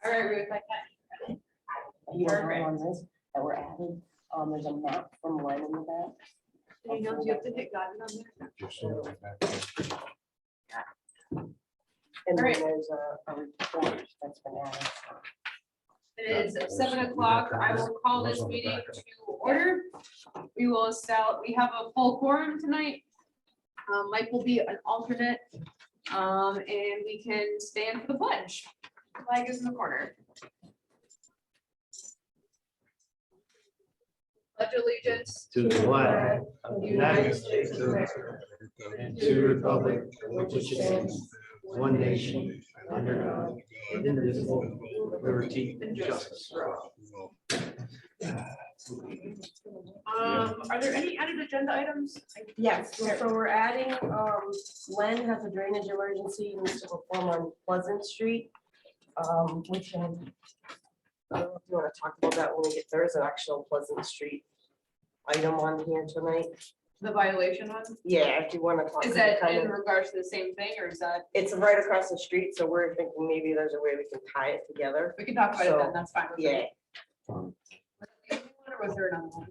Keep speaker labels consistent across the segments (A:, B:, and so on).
A: All right, Ruth, I can.
B: You want on this that were added, there's a map from Len in the back.
A: Do you know, do you have to hit Godwin on there?
C: Just so that back there.
B: And then
A: Alright.
B: there's a report that's been added.
A: It is 7 o'clock. I will call this meeting to order. We will we have a full quorum tonight. Mike will be an alternate. And we can stand for the pledge. Flag is in the corner. Pledge allegiance
D: To the flag of the United States of America and to the republic for which it stands, one nation, under God, indivisible, with liberty and justice for all.
A: Are there any added agenda items?
B: Yes, so we're adding, Len has a drainage emergency, he needs to perform on Pleasant Street. We can, I don't know if you want to talk about that when we get, there is an actual Pleasant Street item on here tonight.
A: The violation one?
B: Yeah, if you want to talk.
A: Is that
B: kind
A: in
B: of-
A: regards to the same thing, or is that,
B: It's right across the street, so we're thinking maybe there's a way we can tie it together.
A: we can talk about it
B: So,
A: then, that's fine. with me.
B: Yeah,
A: Or was there another one?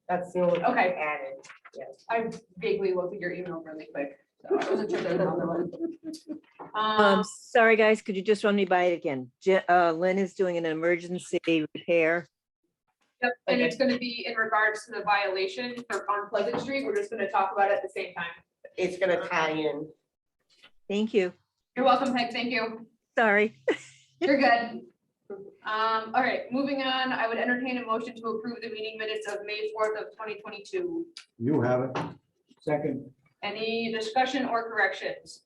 B: that's the only.
A: Okay.
B: Added, yes.
A: I vaguely looked at your email really quick. So I wasn't sure there was another one.
E: Sorry, guys, could you just run me by it again? Lynn is doing an emergency repair.
A: Yep, and it's gonna be in regards to the violation for on Pleasant Street. We're just gonna talk about it at the same time.
B: It's gonna tie in.
E: Thank you.
A: You're welcome, Peg. Thank you.
E: Sorry.
A: You're good. All right, moving on. I would entertain a motion to approve the meeting minutes of May 4th of 2022.
C: You have it.
D: Second.
A: Any discussion or corrections?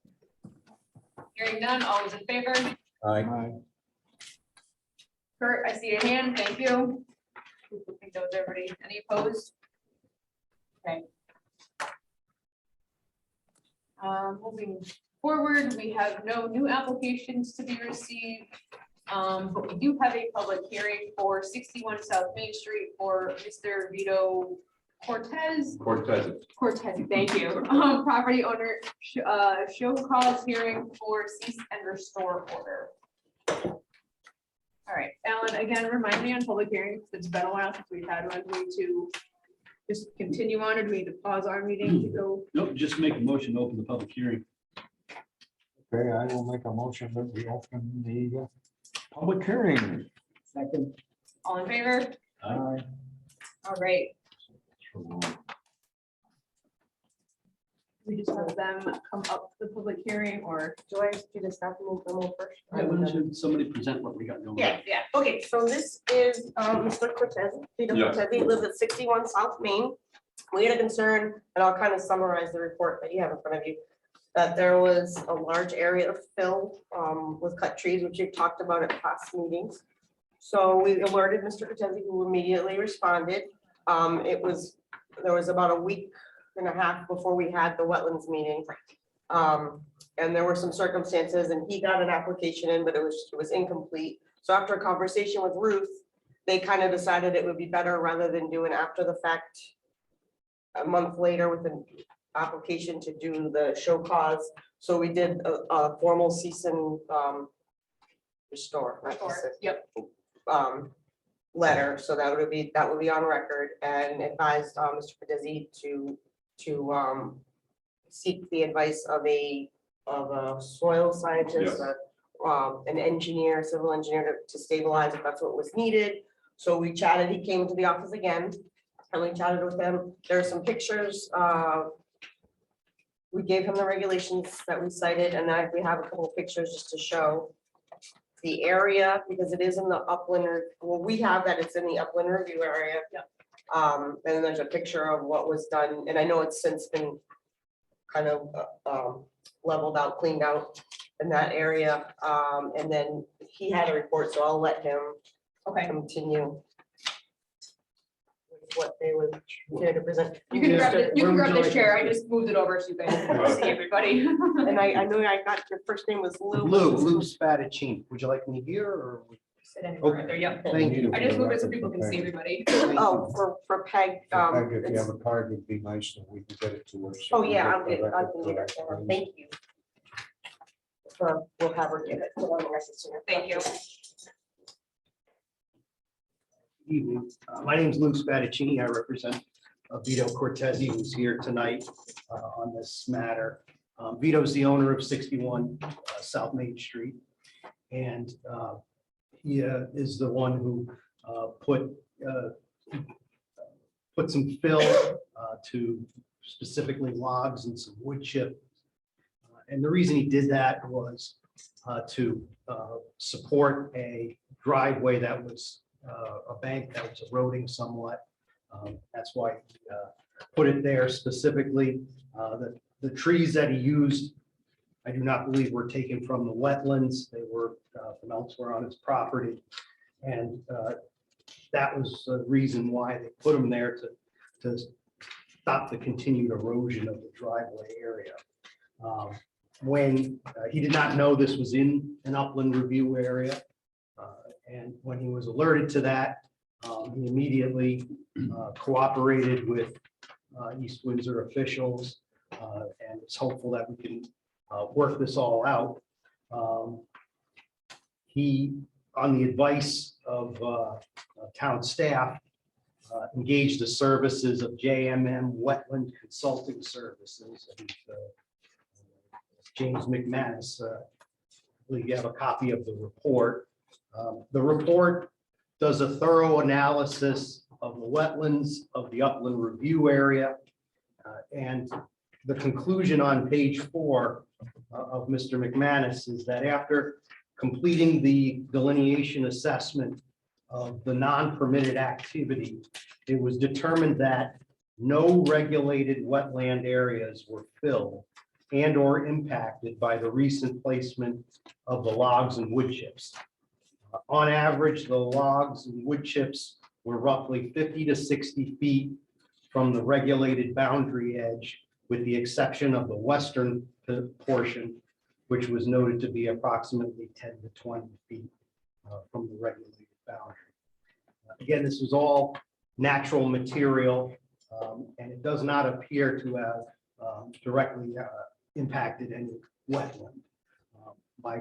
A: Hearing none, all those in favor?
C: Aye.
A: Kurt, I see a hand. Thank you. I think that was everybody. Any opposed? Okay. Moving forward, we have no new applications to be received. But we do have a public hearing for 61 South Main Street for Mr. Vito Cortez. Cortez, thank you. Property owner, show cause hearing for cease and restore order. All right, Alan, again, remind me on public hearings. It's been a while since we've had one. Do we need to just continue on, or do we need to pause our meeting to go?
F: Nope, just make a motion to open the public hearing.
C: Okay, I will make a motion that we open the public hearing.
D: Second.
A: All in favor?
C: Aye.
A: All right, we just have them come up to the public hearing, or?
B: Do I do the staff move them over first?
F: Yeah, why don't you- somebody present what we got going on.
A: Yeah.
B: Okay, so this is Mr. Cortez. Vito
F: Yeah.
B: Cortez. He lives at 61 South Main. We had a concern, and I'll kind of summarize the report that you have in front of you, that there was a large area of fill with cut trees, which you've talked about at past meetings. So we alerted Mr. Cortez, who immediately responded. There was about a week and a half before we had the wetlands meeting. And there were some circumstances, and he got an application in, but it was incomplete. So after a conversation with Ruth, they kind of decided it would be better rather than doing after the fact a month later with an application to do the show cause. So we did a formal cease and restore. not cease and-
A: Yep.
B: Letter, so that would be on record, and advised Mr. Pedizzi to seek the advice of a soil scientist, an engineer, civil engineer to stabilize if that's what was needed. So we chatted, he came to the office again, and we chatted with him. There are some pictures. We gave him the regulations that we cited, and then we have a couple of pictures just to show the area, because it is in the upland, well, we have that it's in the upland review area.
A: Yep.
B: And then there's a picture of what was done, and I know it's since been kind of leveled out, cleaned out in that area. And then he had a report, so I'll let him
A: Okay,
B: continue with what they would care to present.
A: you can grab
B: Mr.
A: you can grab
D: Where would you
A: the
D: like
A: chair.
D: to
A: I just moved it over so you guys can see everybody.
B: And I know I got, your first name was Lou.
D: Lou Spadaccini. Would you like me here or?
A: Sit anywhere right there. Yep.
D: Thank you.
A: I just moved it so people can see everybody.
B: Oh, for Peg.
C: Peg, if you
B: it's-
C: have a card, it'd be nice that we can get it to her. so
B: Oh,
C: we
B: yeah,
C: get
B: I'll
C: the
B: get it. I
C: record
B: can get it. to her.
C: correct.
B: Thank you. So we'll have her get it. Put on the record soon.
A: Thank you.
D: evening. My name is Lou Spadaccini. I represent Vito Cortese, who's here tonight on this matter. Vito's the owner of 61 South Main Street. And he is the one who put some fill to specifically logs and some wood chip. And the reason he did that was to support a driveway that was a bank that was eroding somewhat. That's why he put it there specifically. The trees that he used, I do not believe were taken from the wetlands. They were from elsewhere on his property. And that was the reason why they put them there to stop the continued erosion of the driveway area. When he did not know this was in an upland review area. And when he was alerted to that, he immediately cooperated with East Windsor officials. And it's hopeful that we can work this all out. He, on the advice of town staff, engaged the services of JMM Wetland Consulting Services. And, James McManus, I believe you have a copy of the report. The report does a thorough analysis of the wetlands of the upland review area. And the conclusion on page 4 of Mr. McManus is that after completing the delineation assessment of the non-permitted activity, it was determined that no regulated wetland areas were filled and or impacted by the recent placement of the logs and wood chips. On average, the logs and wood chips were roughly 50 to 60 feet from the regulated boundary edge, with the exception of the western portion, which was noted to be approximately 10 to 20 feet from the regulated boundary. Again, this was all natural material, and it does not appear to have directly impacted any wetland. My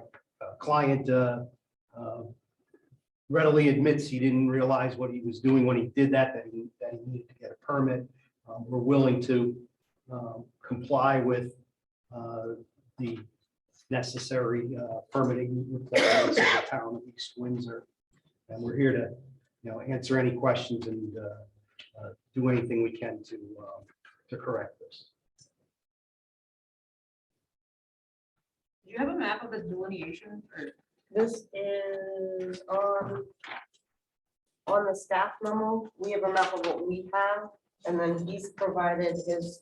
D: client readily admits he didn't realize what he was doing when he did that he needed to get a permit. We're willing to comply with the necessary permitting requirements of the town of East Windsor. And we're here to, answer any questions and do anything we can to correct this.
A: Do you have a map of the delineation? Or
B: This is on the staff memo. We have a map of what we have, and then he's provided his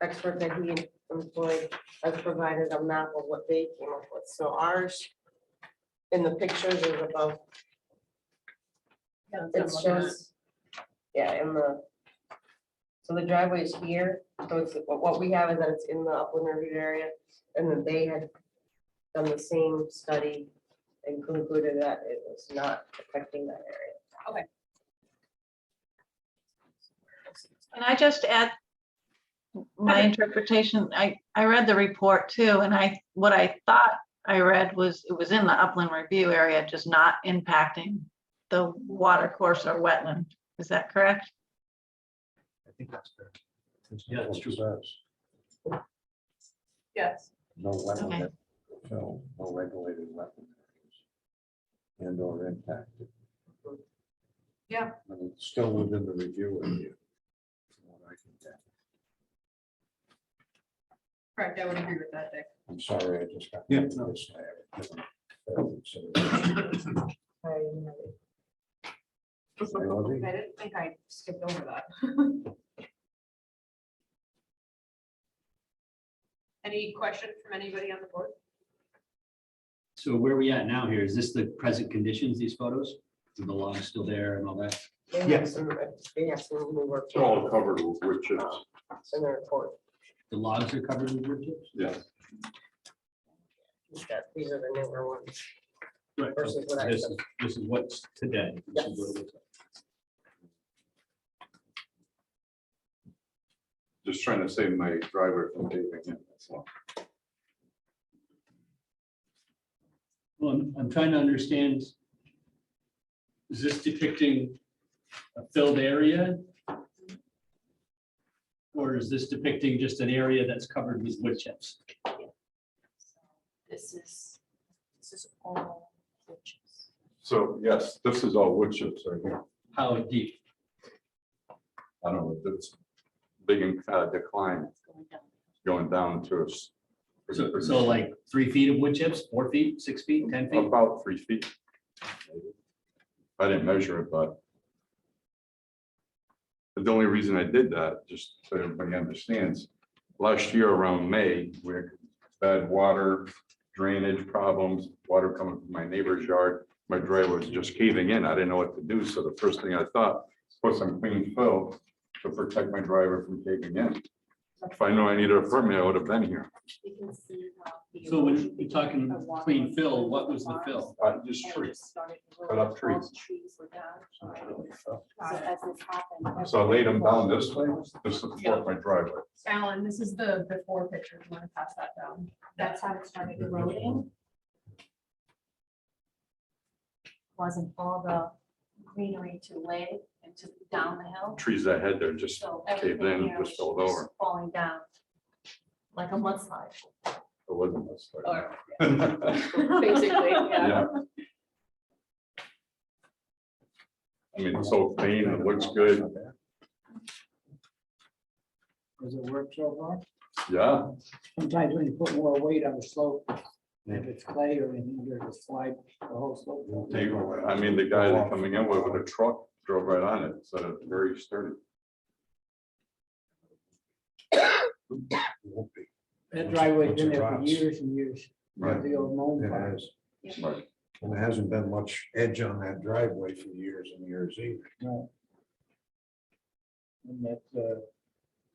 B: expert that he employed has provided a map of what they came up with. So ours in the pictures is about, it's just, yeah, so the driveway is here. So it's, what we have is that it's in the upland review area, and then they had done the same study and concluded that it was not affecting that area.
A: Okay.
G: Can I just add my interpretation? I read the report too, and what I thought I read was it was in the upland review area, just not impacting the water course or wetland. Is that correct?
D: I think that's fair.
F: Yeah, that's true.
A: yes.
C: No wetland,
G: Okay.
C: no regulated wetland areas and or impacted.
A: Yeah.
C: And it's still within the review area. From what I can tell.
A: Correct, I would agree with that, Dick.
C: I'm sorry, I just got.
F: Yeah.
C: this.
A: I didn't think I skipped over that. Any questions from anybody on the board?
F: So where are we at now here? Is this the present conditions, these photos? Are the logs still there and all that?
D: Yes.
B: They have some new work
H: It's all covered with wood chips.
B: in the report.
F: The logs are covered with wood chips?
H: Yeah.
B: These are the newer ones.
F: Right.
B: Versus what I
F: This
B: said.
F: is, this is what's today. This is what it looks like.
H: Just trying to save my driveway from caving in. That's all.
F: Well, I'm trying to understand Is this depicting a filled area? Or is this depicting just an area that's covered with wood chips?
A: This is all wood chips.
H: So yes, this is all wood chips right here.
F: How deep?
H: I don't know, it's big and decline going down to us.
F: So like 3 feet of wood chips, 4 feet, 6 feet, 10 feet?
H: About 3 feet. I didn't measure it, but the only reason I did that, just so everybody understands, last year around May, we had bad water, drainage problems, water coming from my neighbor's yard. My driveway was just caving in. I didn't know what to do. So the first thing I thought, put some clean fill to protect my driveway from caving in. If I know I needed a permit, I would have been here.
A: You can see the
F: So when you're talking clean fill, what was the fill?
H: Just trees. Cut up trees. So I laid them down this way to support my driveway.
A: Alan, this is the before picture. You want to pass that down?
I: That's how it started eroding. Wasn't all the greenery to lay and to down the hill.
H: Trees I had there just
I: So
H: caved
I: everything
H: in,
I: here
H: just
I: was
H: filled over.
I: falling down like a mudslide.
H: It wasn't this.
A: Or-
H: I
A: Basically, yeah.
H: mean, it's so clean, it looks good.
C: Does it work so far?
H: Yeah,
J: Sometimes when you put more weight on the slope, if it's clay or anything, you just slide the whole slope.
H: I mean, the guy that coming in with a truck drove right on it, so it's very sturdy.
J: That driveway's been there for years and years.
H: Right.
J: The old mold
C: It
J: part.
C: has,
H: Right.
C: and there hasn't been much edge on that driveway for years and years either.
J: No. And that was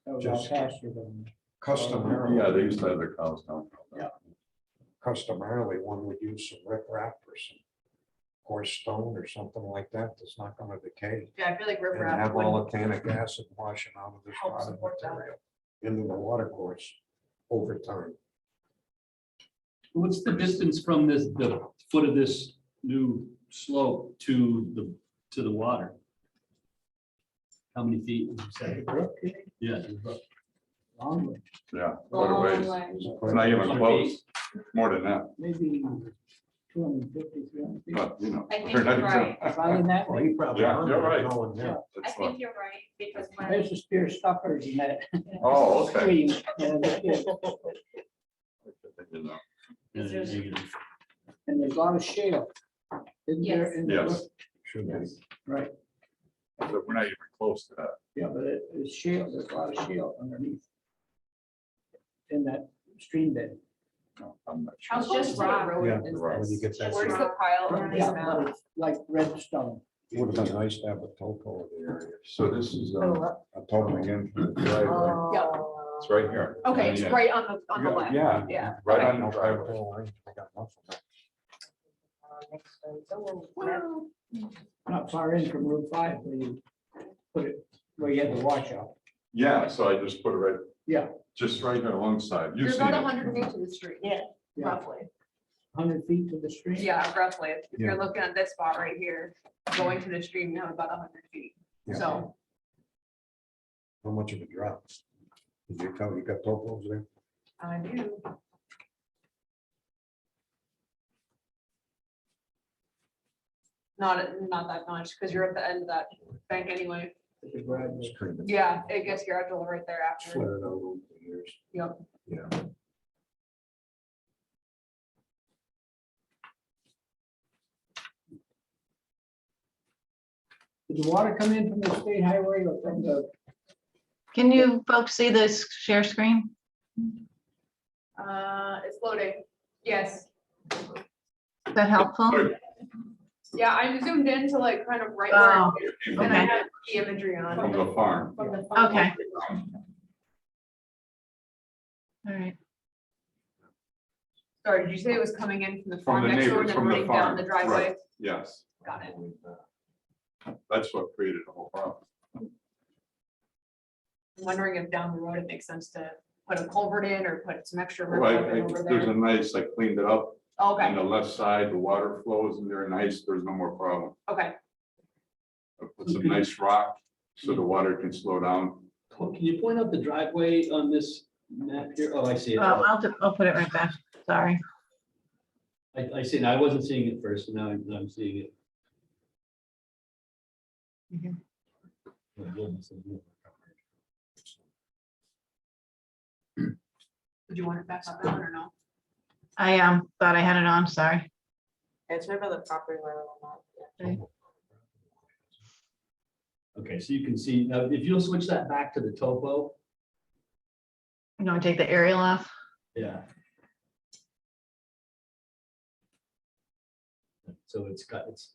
J: all
C: Just-
J: pasture then.
C: Customarily.
H: Yeah, they used to have their cows down.
J: Yeah.
C: Customarily, one would use some riprap or some coarse stone or something like that that's not gonna decay.
A: Yeah, I feel like
C: And
A: riprap
C: have
A: would
C: volcanic acid washing out of this
A: help
C: rotted
A: support that.
C: material into the water course over time.
F: What's the distance from this, the foot of this new slope to the water? How many feet would you say? Yeah.
J: Long way,
H: Yeah, quite a ways.
A: Long way.
H: It's not even close, more than that,
J: maybe 250, 300 feet.
H: but you know.
I: I think
H: they're not
I: you're
H: even-
I: right.
J: Probably that
C: Well,
J: way.
C: he probably.
H: Yeah, you're right.
C: Going there.
I: I
H: That's
I: think
H: what-
I: you're right, because when
J: There's the spear stuffers in that.
H: Oh, okay.
J: stream, and
H: You know,
F: Yeah,
J: and there's a lot of shale. Isn't there?
I: Yes.
J: in the-
H: Yes.
C: Should be.
J: Right,
H: So we're not even close to that.
J: yeah, but it's shale, there's a lot of shale underneath. In that stream bed.
H: No, I'm not sure.
A: How close to the road
C: Yeah,
A: is
C: when you
A: this?
C: get that.
A: Where's the pile on this
J: Yeah,
A: map?
J: but it's like redstone.
C: Would have been nice to have a topo of the area.
H: So this is
B: Oh,
H: a total again from the driveway.
A: Yeah.
H: It's right here.
A: Okay, it's
H: Yeah.
A: right on the left.
H: Yeah,
A: Yeah.
H: right
A: Okay.
H: on the driveway.
C: I got nothing.
A: Well,
J: Not far in from Route 5 where you put it, where you had the washout.
H: Yeah, so I just put it right,
J: Yeah,
H: just right here alongside. You've
A: You're
H: seen
A: about
H: it.
A: 100 feet to the street.
B: Yeah.
J: yeah,
A: Roughly.
J: 100 feet to the stream.
A: Yeah, roughly. If you're
C: Yeah.
A: looking at this spot right here, going to the stream, you have about 100 feet.
C: Yeah.
A: So
C: How much of a drop? Did you tell, you got topos there?
A: I do. Not that much, because you're at the end of that bank anyway.
J: It's a driveway.
C: It's kind of
A: Yeah, it gets gradual right there after.
C: flared out over the years.
A: Yep.
C: Yeah.
J: Did the water come in from the state highway or from the,
G: Can you folks see this share screen?
A: It's loading. Yes.
G: Is that helpful?
A: Yeah, I'm zoomed in to like kind of right
G: Oh,
A: where it is, and I
G: okay.
A: have the imagery on.
H: From the farm.
A: From the farm.
G: Okay. All right.
A: Sorry, did you say it was coming in from the
H: From
A: farm
H: the
A: next door
H: neighbors,
A: and then
H: from the
A: running down
H: farm.
A: the driveway?
H: Right. Yes,
A: Got it.
H: that's what created the whole problem.
A: I'm wondering if down the road it makes sense to put a culvert in or put some extra.
H: Right,
A: riprap in over
H: there's a
A: there.
H: nice, I cleaned it up on
A: Okay,
H: the left side, the water flows in there nice, there's no more problem.
A: okay.
H: put some nice rock so the water can slow down.
F: Can you point out the driveway on this map here? Oh, I see it.
G: I'll put it right back. Sorry.
F: I see it. I wasn't seeing it first, and now I'm seeing it.
A: Did you want it back up on or no?
G: I thought I had it on, sorry.
B: It's right by the property line on the map.
F: Okay, so you can see, now if you'll switch that back to the topo,
G: I'm gonna take the aerial off.
F: yeah. So it's got, it's,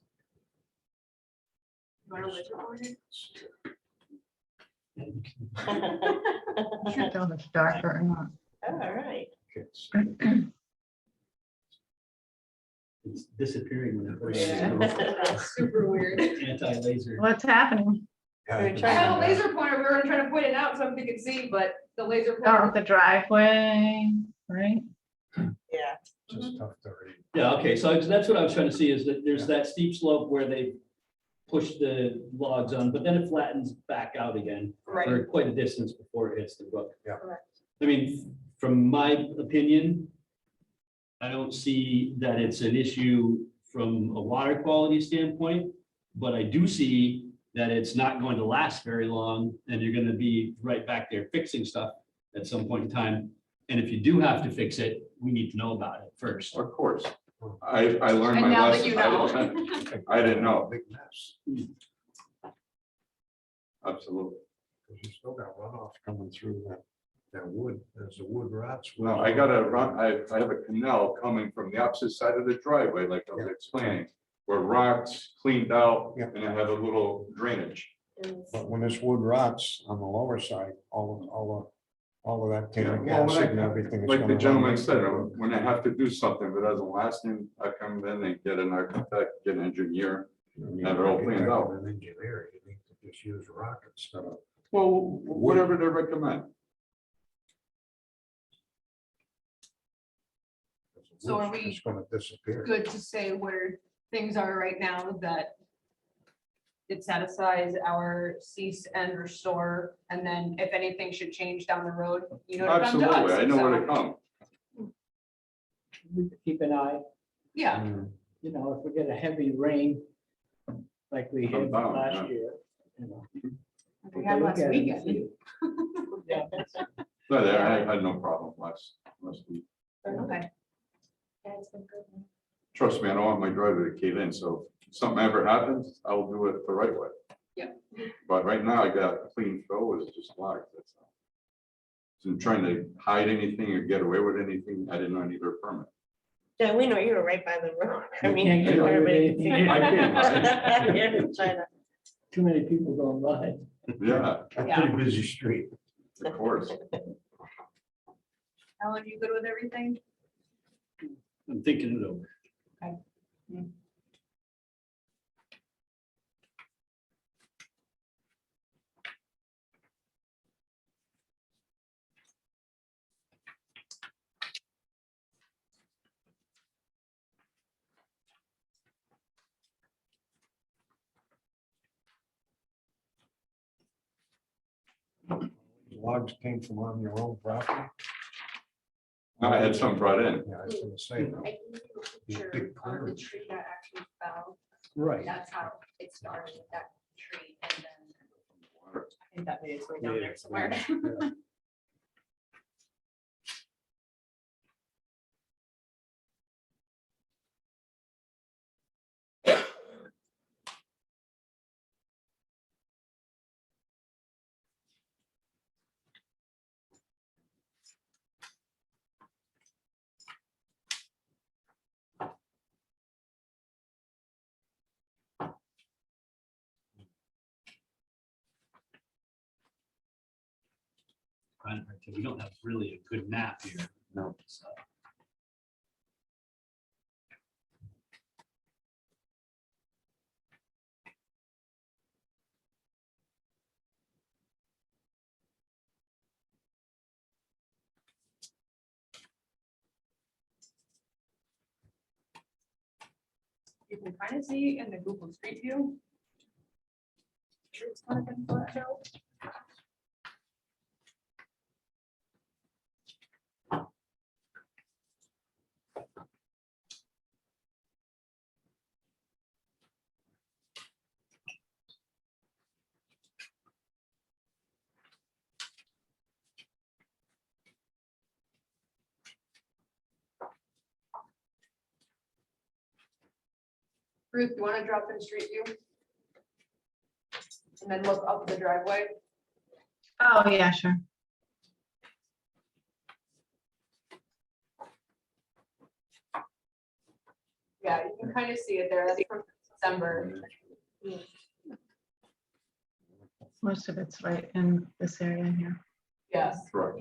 A: You want to laser pointer?
G: I should tell if it's darker or not.
B: All right.
F: it's disappearing when it
B: Yeah.
F: goes
A: Super weird.
F: anti-laser.
G: What's happening?
B: We're
A: I
B: trying
A: have a laser pointer. We were trying to point it out so we could see, but the laser
G: Oh,
A: pointer.
G: the driveway, right?
B: Yeah.
C: Just tough to read.
F: Yeah, okay, so that's what I was trying to see is that there's that steep slope where they push the logs on, but then it flattens back out again
A: Right.
F: for quite a distance before it hits the brook.
C: Yeah.
B: Correct.
F: I mean, from my opinion, I don't see that it's an issue from a water quality standpoint, but I do see that it's not going to last very long and you're gonna be right back there fixing stuff at some point in time. And if you do have to fix it, we need to know about it first.
H: Of course. I learned
A: And
H: my
A: now that
H: lesson.
A: you know.
H: I didn't know.
C: Big mess,
H: Absolutely.
C: because you still got runoff coming through that wood, there's the wood rots.
H: No, I got a run, I have a canal coming from the opposite side of the driveway, like I was explaining, where rocks cleaned out
C: Yeah.
H: and I have a little drainage.
C: But when this wood rots on the lower side, all of that
H: Yeah,
C: tannic
H: well, when I-
C: acid and everything. is
H: Like
C: gonna
H: the gentleman
C: run
H: said,
C: right
H: when I have to do something, if it doesn't last, then I come in and get an architect, get an engineer.
C: through.
H: have it all cleaned out.
C: An engineer, you need to just use rock instead of.
H: Well, whatever they recommend.
A: So are we
C: It's gonna disappear.
A: Good to say where things are right now that it satisfies our cease and restore, and then if anything should change down the road, you know, to come to us.
H: Absolutely, I know where to
A: So,
H: come.
J: We could keep an eye,
A: Yeah,
J: you know, if we get a heavy rain like we had
H: Sometime,
J: last
H: yeah.
J: year, you know.
A: we had last weekend.
J: Yeah.
H: No, I had no problem last week.
A: Okay,
I: Yeah, it's been good.
H: Trust me, I don't want my driver to cave in, so if something ever happens, I will do it the right way.
A: Yeah.
H: But right now, I got clean fill, it's just logs, that's all. So I'm trying to hide anything or get away with anything, I did not need a permit.
B: Yeah, we know you were right by the rock. I
J: You
B: mean.
J: can't get away with
B: everybody
J: anything.
B: can see.
H: I can't
B: Yeah, China.
J: Too many people going by.
H: Yeah,
C: A pretty busy street.
H: of course.
A: Alan, you good with everything?
F: I'm thinking it over.
C: Logs came from on your own property.
H: I had some brought in.
C: Yeah, I was gonna say. though,
I: I can give you a
C: these
I: picture
C: big
I: of the
C: clearings.
I: tree that actually fell.
C: Right.
I: That's how it started, that tree, and then
A: I think that made its way down there somewhere.
C: Yeah.
F: We don't have really a good map here.
C: No.
F: So,
A: You can kind of see in the Google Street View It's kind of been flushed out. Ruth, you want to drop in street view? And then look up the driveway.
G: Oh, yeah, sure.
A: Yeah, you can kind of see it there. That's from December.
G: Most of it's right in this area here.
A: Yes.
H: Correct.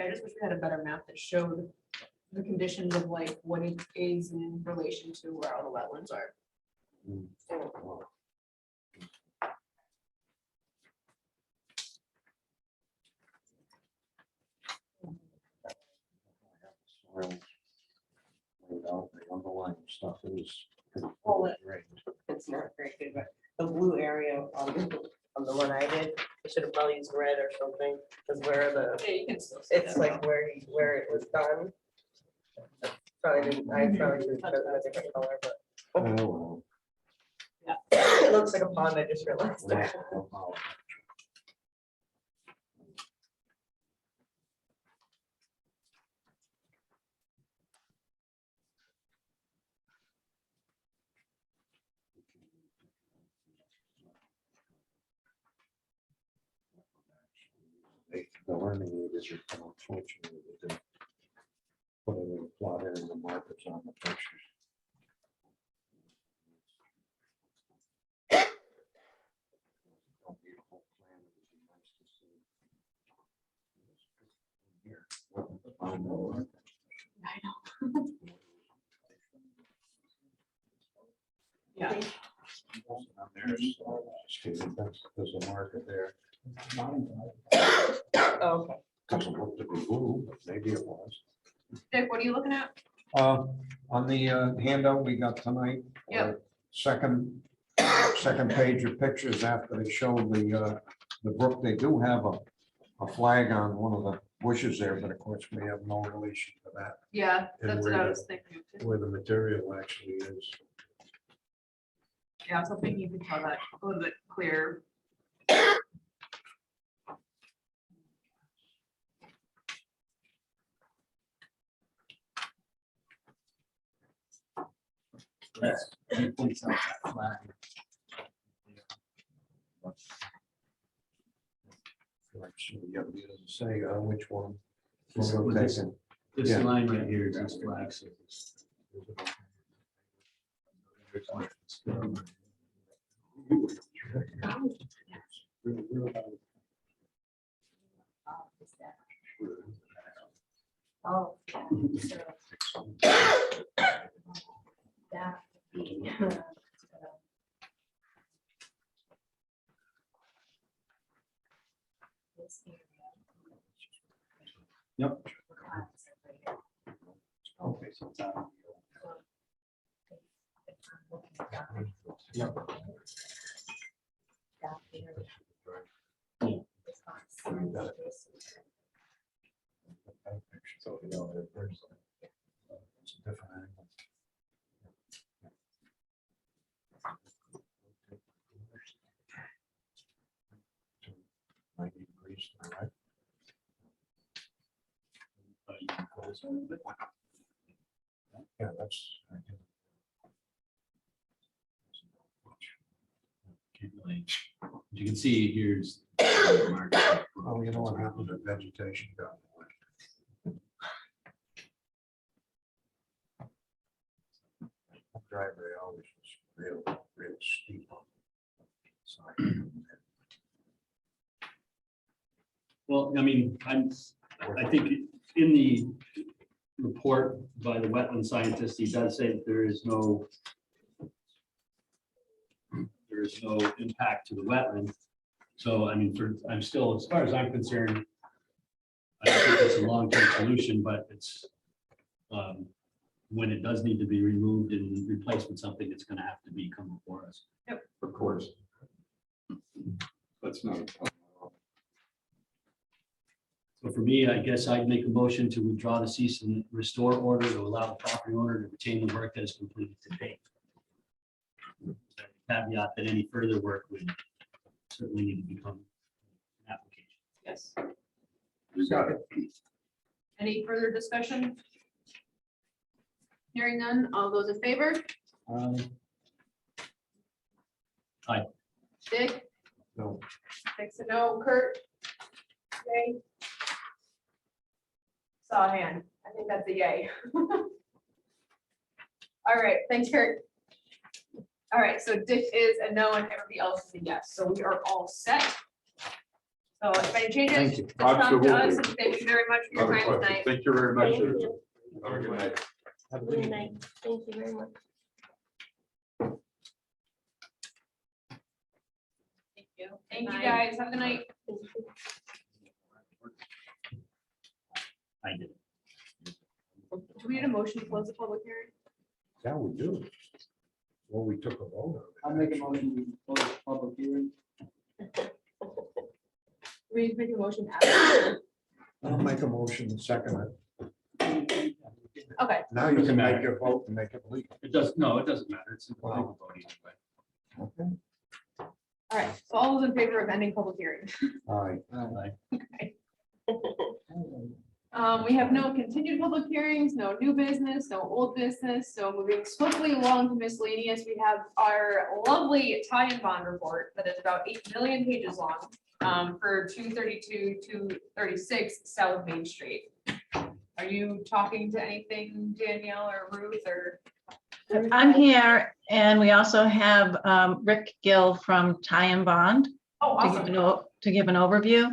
A: I just wish we had a better map that showed the conditions of like what it is in relation to where all the wetlands are.
C: The underlying stuff is.
B: Well,
C: great.
B: It's not very good, but the blue area on the one I did, I should have probably used red or something, because where the,
A: Yeah, you can still see
B: it's
A: that.
B: like where it was done. Probably didn't, I probably should have chosen a different color, but
C: Oh,
B: it looks like a pond, I just realized.
C: well. The delineators are unfortunately, they didn't put it in plot area markers on the pictures. Don't need a whole plan, it would be nice to see. Here, what the final marker.
A: Yeah.
C: On there, so just kidding, there's a marker there.
B: Oh, okay.
C: Doesn't look to be blue, but maybe it was.
A: Dick, what are you looking at?
C: On the handout we got tonight.
A: Yep.
C: Second page of pictures after they show the brook, they do have a flag on one of the bushes there, but of course we have no relation to that,
A: Yeah,
C: And
A: that's what
C: where
A: I
C: the-
A: was thinking. too.
C: where the material actually is.
A: Yeah, I was hoping you could tell that a little bit clearer.
F: He points out that flag.
C: Actually, yeah, it doesn't say which one.
F: This-
C: We're
F: this-
C: taking.
F: This
C: Yeah.
F: line right here is this flag. So
I: Oh. So that would be, this area.
F: Yep.
C: Okay, so it's out.
F: Yep.
I: That area. It's not
C: So you got it.
I: this.
C: So, you know, there's it's a different angle. To 90 degrees to the right. Yeah, that's.
F: You can see here's.
C: Oh, you know what happens with vegetation down the way. driveway always was real steep. Sorry.
F: Well, I mean, I think in the report by the wetland scientist, he does say that there is no impact to the wetland. So, I mean, I'm still, as far as I'm concerned, I think it's a long-term solution, but it's, when it does need to be removed and replaced with something, it's gonna have to be come before us.
H: Of course. That's not.
F: So for me, I guess I'd make a motion to withdraw the cease and restore order to allow the property owner to retain the work that is completed to date. Caveat that any further work would certainly need to become an application.
A: Yes.
C: You got it.
A: Any further discussion? Hearing none, all those in favor? Dick?
C: No.
A: Dick's a no. Kurt? Yay. Saw a hand. I think that's a yay. All right, thanks, Kurt. All right, so Dick is a no and everybody else is a yes, so we are all set. So if any changes,
C: Thank you.
A: just come to us,
H: Absolutely.
A: and thank you very much for your
H: Not a
A: time
H: question.
A: tonight.
H: Thank you very much.
B: Thank you.
H: Have a good night.
C: Have a
B: Good
C: good evening.
B: night. Thank you very much.
A: Thank you. Thank you, guys. Have a good night.
B: Thank you.
F: I did.
A: Do we need a motion to close the public hearing?
C: Yeah, we do. Well, we took a vote
J: I'll
C: on it.
J: make a motion to close the public hearing.
A: We need to make a motion after.
C: I'll make a motion and second it.
A: Okay,
C: Now you can make your vote and make it legal.
F: It does, no, it doesn't matter. It's a legal vote either way.
C: Okay.
A: all right. So all those in favor of ending public hearing?
C: All right.
A: We have no continued public hearings, no new business, no old business. So moving swiftly along to miscellaneous, we have our lovely tie and bond report that is about 8 million pages long for 232, 236 South Main Street. Are you talking to anything, Danielle or Ruth or?
G: I'm here, and we also have Rick Gill from Tie and Bond
A: Oh, awesome.
G: to give an overview.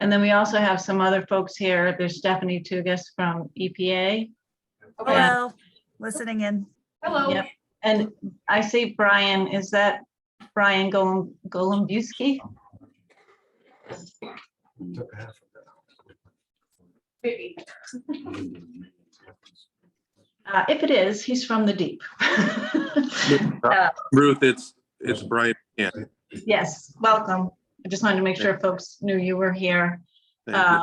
G: And then we also have some other folks here. There's Stephanie Tugas from EPA.
A: Okay.
K: Hello, listening in.
A: Hello.
G: Yep. And I see Brian, is that Brian Golombuski?
C: Took half of
A: Maybe.
G: If it is, he's from the deep.
L: Ruth, it's Brian. Yeah,
G: Yes, welcome. I just wanted to make sure folks knew you were here.
L: thank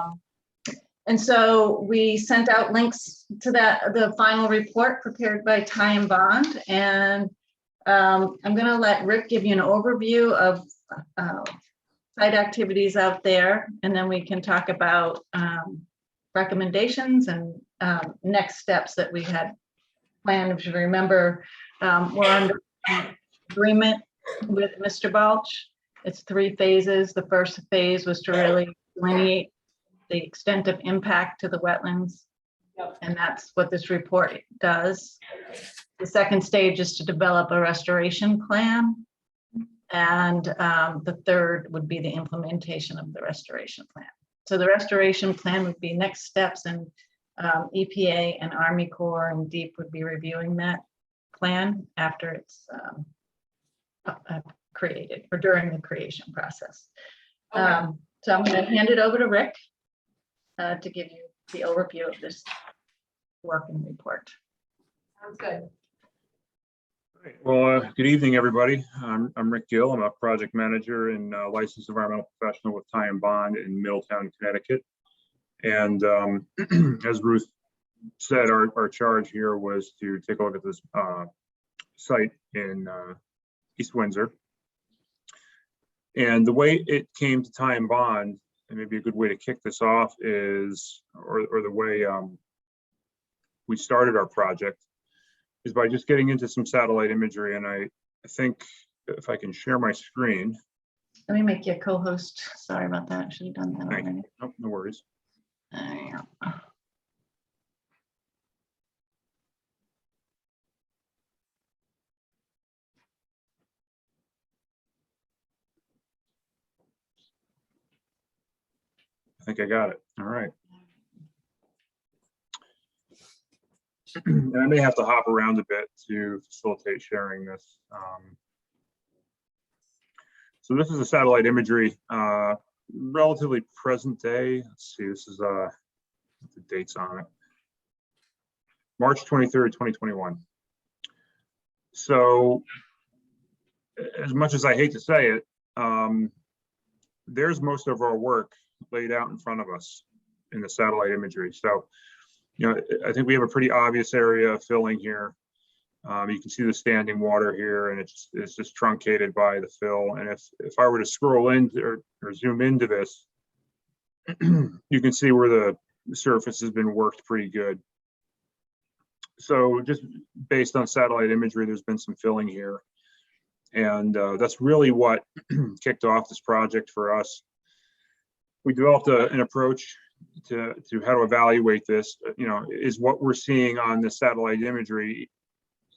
L: you.
G: And so we sent out links to the final report prepared by Tie and Bond. And I'm going to let Rick give you an overview of site activities out there. And then we can talk about recommendations and next steps that we had planned. If you remember, we're under agreement with Mr. Balch. It's 3 phases. The first phase was to really delineate the extent of impact to the wetlands.
A: Yep.
G: And that's what this report does. The second stage is to develop a restoration plan. And the third would be the implementation of the restoration plan. So the restoration plan would be next steps, and EPA and Army Corps and DEEP would be reviewing that plan after it's created or during the creation process.
A: Okay.
G: So I'm going to hand it over to Rick to give you the overview of this working report.
A: Sounds good.
M: Well, good evening, everybody. I'm Rick Gill. I'm a project manager and licensed environmental professional with Tie and Bond in Middletown, Connecticut. And as Ruth said, our charge here was to take a look at this site in East Windsor. And the way it came to Tie and Bond, and maybe a good way to kick this off is, or the way we started our project, is by just getting into some satellite imagery. And I think if I can share my screen.
G: Let me make you a co-host. Sorry about that. Should have done that already.
M: Oh, no worries.
G: There you go.
M: think I got it. All right. And I may have to hop around a bit to facilitate sharing this. So this is a satellite imagery, relatively present day. Let's see, this is the dates on it. March 23rd, 2021. So as much as I hate to say it, there's most of our work laid out in front of us in the satellite imagery. So, you know, I think we have a pretty obvious area of filling here. You can see the standing water here, and it's just truncated by the fill. And if I were to scroll in or zoom into this, you can see where the surface has been worked pretty good. So just based on satellite imagery, there's been some filling here. And that's really what kicked off this project for us. We developed an approach to how to evaluate this. You know, is what we're seeing on the satellite imagery,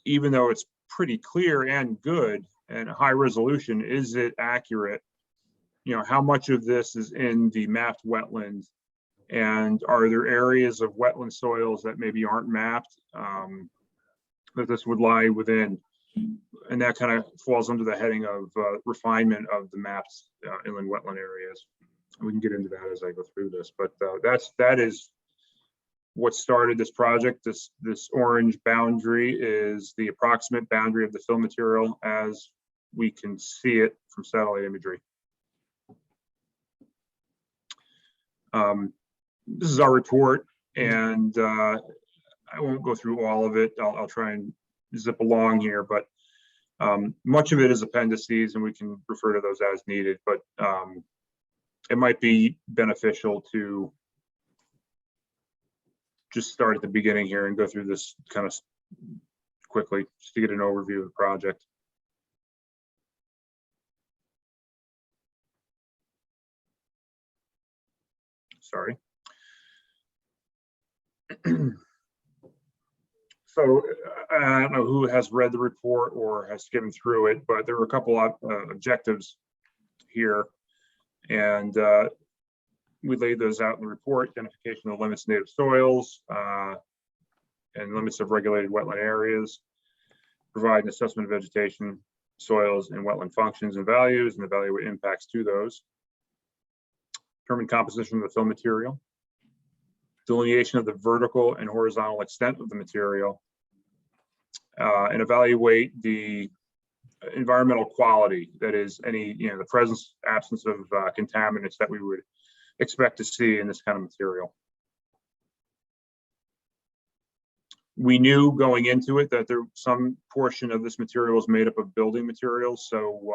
M: even though it's pretty clear and good and high resolution, is it accurate? You know, how much of this is in the mapped wetland? And are there areas of wetland soils that maybe aren't mapped that this would lie within? And that kind of falls under the heading of refinement of the mapped inland wetland areas. We can get into that as I go through this, but that is what started this project. This orange boundary is the approximate boundary of the fill material as we can see it from satellite imagery. This is our report, and I won't go through all of it. I'll try and zip along here, but much of it is appendices, and we can refer to those as needed, but it might be beneficial to just start at the beginning here and go through this kind of quickly just to get an overview of the project. Sorry. So I don't know who has read the report or has skimmed through it, but there were a couple of objectives here, and we laid those out in the report: identification of limits of native soils and limits of regulated wetland areas, provide an assessment of vegetation, soils, and wetland functions and values, and evaluate impacts to those, determine composition of the fill material, delineation of the vertical and horizontal extent of the material, and evaluate the environmental quality, that is any, the presence, absence of contaminants that we would expect to see in this kind of material. We knew going into it that some portion of this material is made up of building materials. So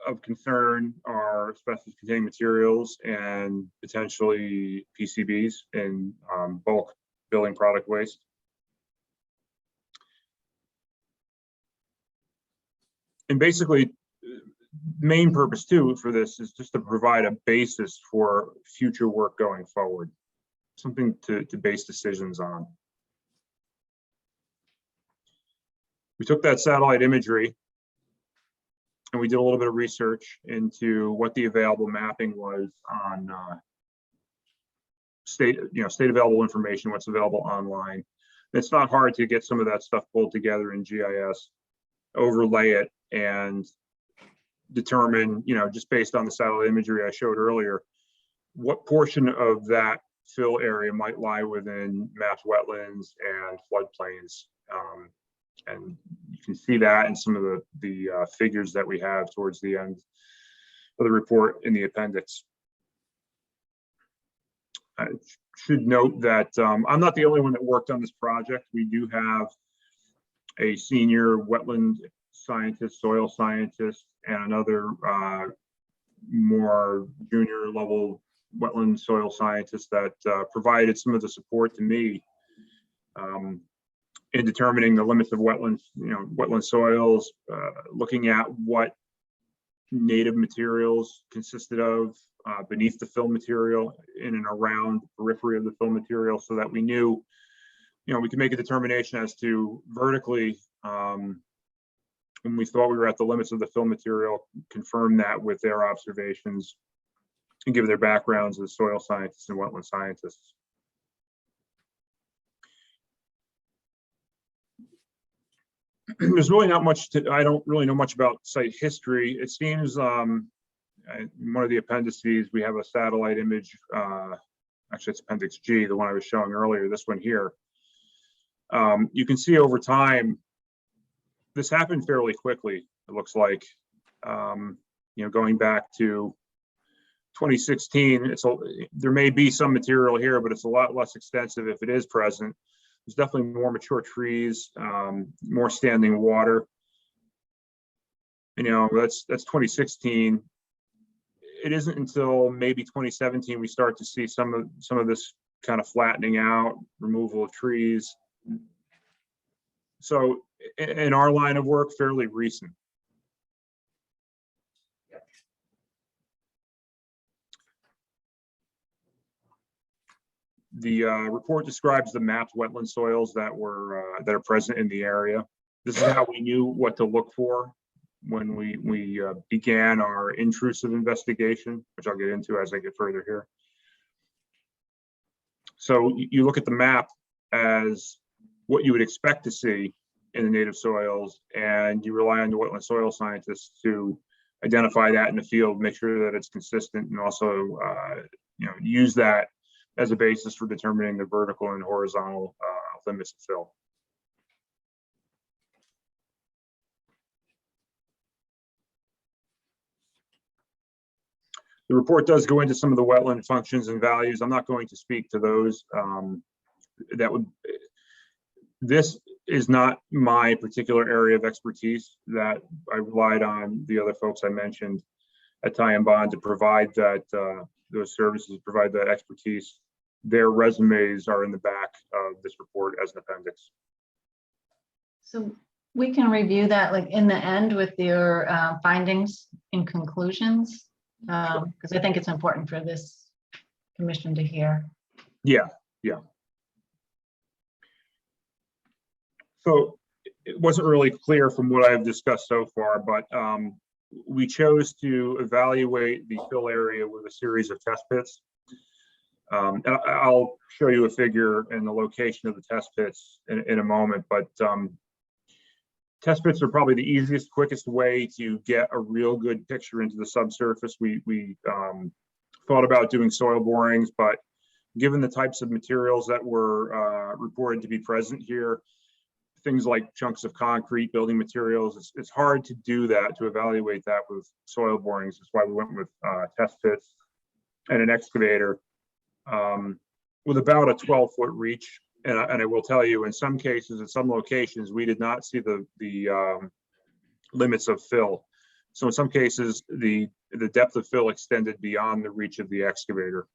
M: of concern are asbestos containing materials and potentially PCBs and bulk building product waste. And basically, main purpose too for this is just to provide a basis for future work going forward, something to base decisions on. We took that satellite imagery and we did a little bit of research into what the available mapping was on state available information, what's available online. It's not hard to get some of that stuff pulled together in GIS, overlay it, and determine, just based on the satellite imagery I showed earlier, what portion of that fill area might lie within mapped wetlands and floodplains. And you can see that in some of the figures that we have towards the end of the report in the appendix. I should note that I'm not the only one that worked on this project. We do have a senior wetland scientist, soil scientist, and another more junior level wetland soil scientist that provided some of the support to me in determining the limits of wetlands, wetland soils, looking at what native materials consisted of beneath the fill material, in and around the periphery of the fill material, so that we knew, we could make a determination as to vertically, when we thought we were at the limits of the fill material, confirm that with their observations, and give their backgrounds as soil scientists and wetland scientists. There's really not much I don't really know much about site history. It seems in one of the appendices, we have a satellite image. Actually, it's Appendix G, the one I was showing earlier, this one here. You can see over time, this happened fairly quickly, it looks like. Going back to 2016, there may be some material here, but it's a lot less extensive if it is present. There's definitely more mature trees, more standing water. That's 2016. It isn't until maybe 2017 we start to see some of this kind of flattening out, removal of trees. So in our line of work, fairly recent. The report describes the mapped wetland soils that are present in the area. This is how we knew what to look for when we began our intrusive investigation, which I'll get into as I get further here. So you look at the map as what you would expect to see in the native soils, and you rely on the wetland soil scientists to identify that in the field, make sure that it's consistent, and also use that as a basis for determining the vertical and horizontal limits of fill. The report does go into some of the wetland functions and values. I'm not going to speak to those. This is not my particular area of expertise. That I relied on the other folks I mentioned at Ty and Bond to provide that those services, provide that expertise. Their resumes are in the back of this report as an appendix.
G: So we can review that like in the end with your findings and conclusions, because I think it's important for this commission to hear.
M: Yeah. So it wasn't really clear from what I've discussed so far, but we chose to evaluate the fill area with a series of test pits. And I'll show you a figure and the location of the test pits in a moment, but test pits are probably the easiest, quickest way to get a real good picture into the subsurface. We thought about doing soil borings, but given the types of materials that were reported to be present here, things like chunks of concrete, building materials, it's hard to do that, to evaluate that with soil borings. That's why we went with test pits and an excavator with about a 12-foot reach. And I will tell you, in some cases, in some locations, we did not see the limits of fill. So in some cases, the depth of fill extended beyond the reach of the excavator.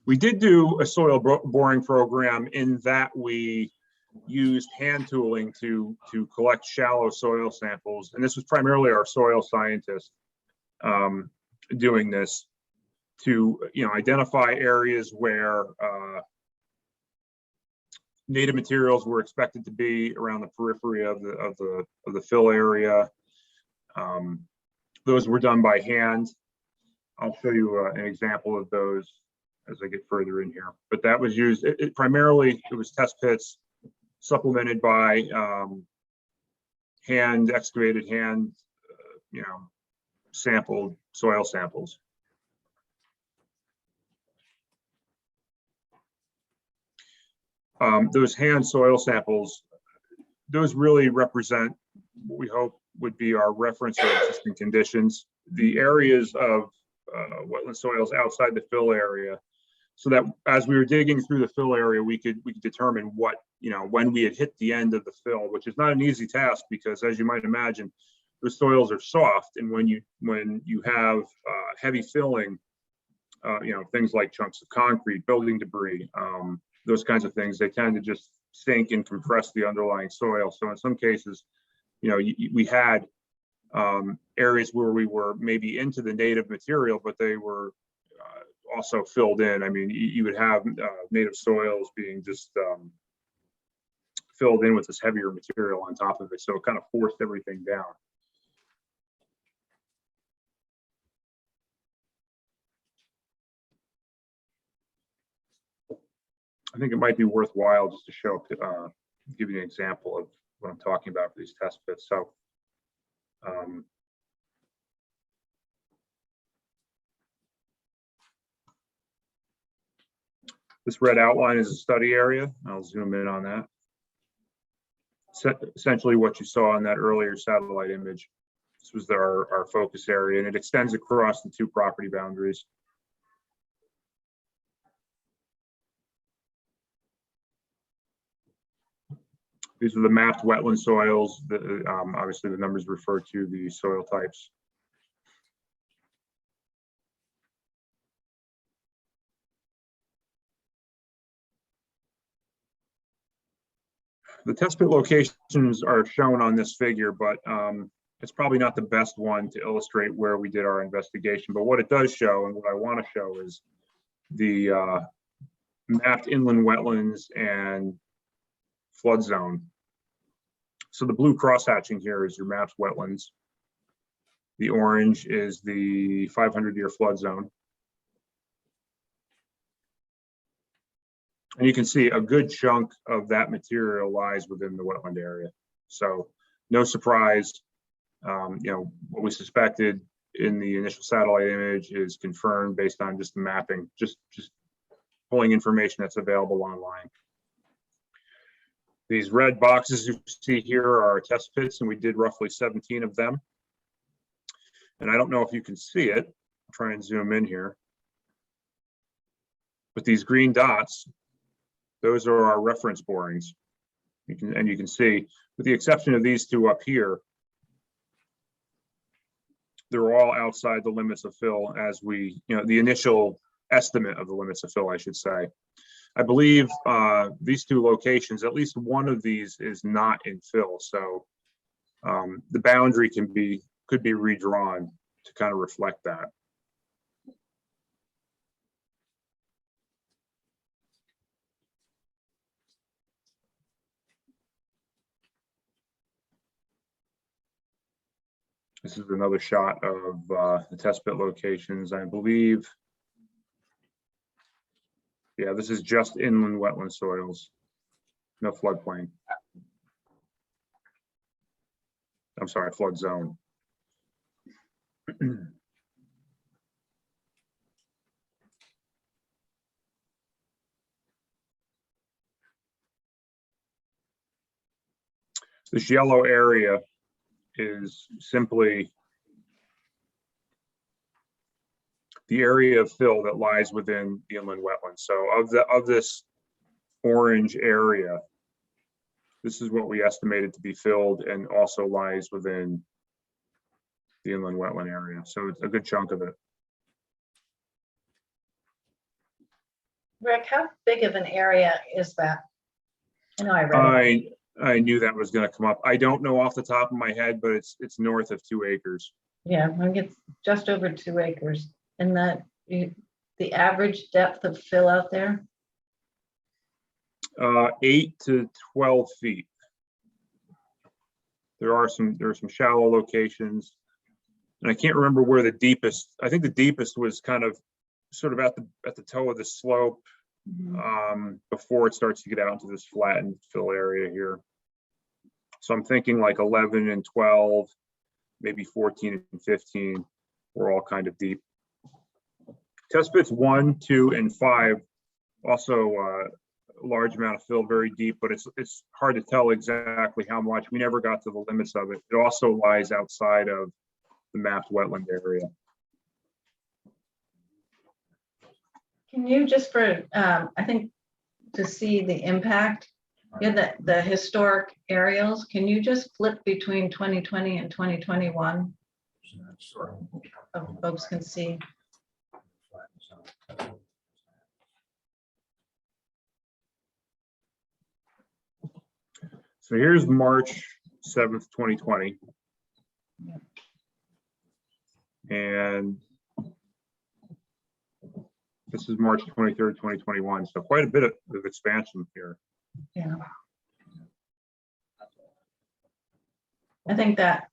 M: We did do a soil boring program in that we used hand tooling to collect shallow soil samples. And this was primarily our soil scientist doing this to identify areas where native materials were expected to be around the periphery of the fill area. Those were done by hand. I'll show you an example of those as I get further in here. But that was used, primarily it was test pits supplemented by hand excavated, sampled soil samples. Those hand soil samples, those really represent what we hope would be our reference for existing conditions. The areas of wetland soils outside the fill area, so that as we were digging through the fill area, we could determine what, when we had hit the end of the fill, which is not an easy task because, as you might imagine, the soils are soft, and when you have heavy filling, things like chunks of concrete, building debris, those kinds of things, they tend to just sink and compress the underlying soil. So in some cases, we had areas where we were maybe into the native material, but they were also filled in. I mean, you would have native soils being just filled in with this heavier material on top of it. So it kind of forced everything down. I think it might be worthwhile just to show, give you an example of what I'm talking about for these test pits. So this red outline is a study area. I'll zoom in on that. Essentially what you saw in that earlier satellite image. This was our focus area, and it extends across the two property boundaries. These are the mapped wetland soils. Obviously, the numbers refer to the soil types. The test pit locations are shown on this figure, but it's probably not the best one to illustrate where we did our investigation. But what it does show, and what I want to show, is the mapped inland wetlands and flood zone. So the blue crosshatching here is your mapped wetlands. The orange is the 500-year flood zone. And you can see a good chunk of that material lies within the wetland area. So no surprise, you know, what we suspected in the initial satellite image is confirmed based on just the mapping, just pulling information that's available online. These red boxes you see here are our test pits, and we did roughly 17 of them. And I don't know if you can see it. I'll try and zoom in here. But these green dots, those are our reference borings. You can see, with the exception of these two up here, they're all outside the limits of fill as we, you know, the initial estimate of the limits of fill, I should say. I believe these two locations, at least one of these is not in fill. So the boundary could be redrawn to kind of reflect that. This is another shot of the test pit locations. I believe, yeah, this is just inland wetland soils, no floodplain. I'm sorry, flood zone. This yellow area is simply the area of fill that lies within the inland wetlands. So of this orange area, this is what we estimated to be filled and also lies within the inland wetland area. So it's a good chunk of it.
G: Rick, how big of an area is that? I know I read it.
M: I knew that was going to come up. I don't know off the top of my head, but it's north of 2 acres.
G: Yeah, I think it's just over 2 acres. And that the average depth of fill out there?
M: 8 to 12 feet. There are some shallow locations, and I can't remember where the deepest. I think the deepest was kind of sort of at the toe of the slope. Before it starts to get out into this flattened fill area here. So I'm thinking like 11 and 12, maybe 14 and 15 were all kind of deep. Test pits 1, 2, and 5 also a large amount of fill, very deep, but it's hard to tell exactly how much. We never got to the limits of it. It also lies outside of the mapped wetland area.
G: Can you just for, I think to see the impact, you had the historic aerials, can you just flip between 2020 and 2021? So folks can see.
M: So here's March 7th, 2020. And this is March 23rd, 2021. So quite a bit of expansion here.
G: Yeah. I think that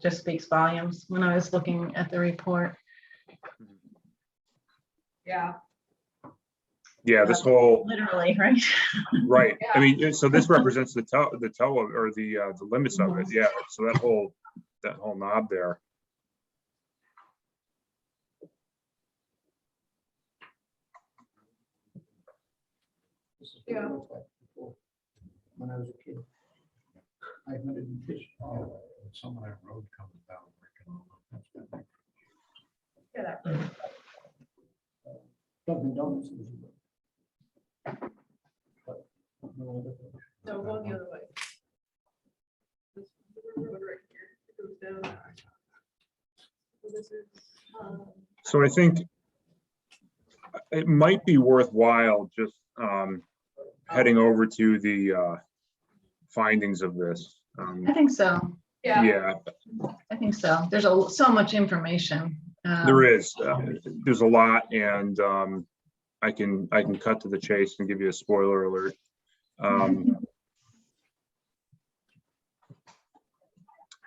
G: just speaks volumes when I was looking at the report.
A: Yeah.
M: Yeah, this whole,
G: Literally, right?
M: right. I mean, so this represents the toe or the limits of it. Yeah. So that whole knob there.
J: This is what it looked like before, when I was a kid. I hunted and fished.
C: Oh, some of that road comes down.
A: Yeah, that road.
J: Dunkin' Donuts was a road. But no other road.
A: No, going the other way. This road right here, it goes down. So this is,
M: So I think it might be worthwhile just heading over to the findings of this.
G: I think so.
M: Yeah,
G: I think so. There's so much information.
M: there is. There's a lot, and I can cut to the chase and give you a spoiler alert.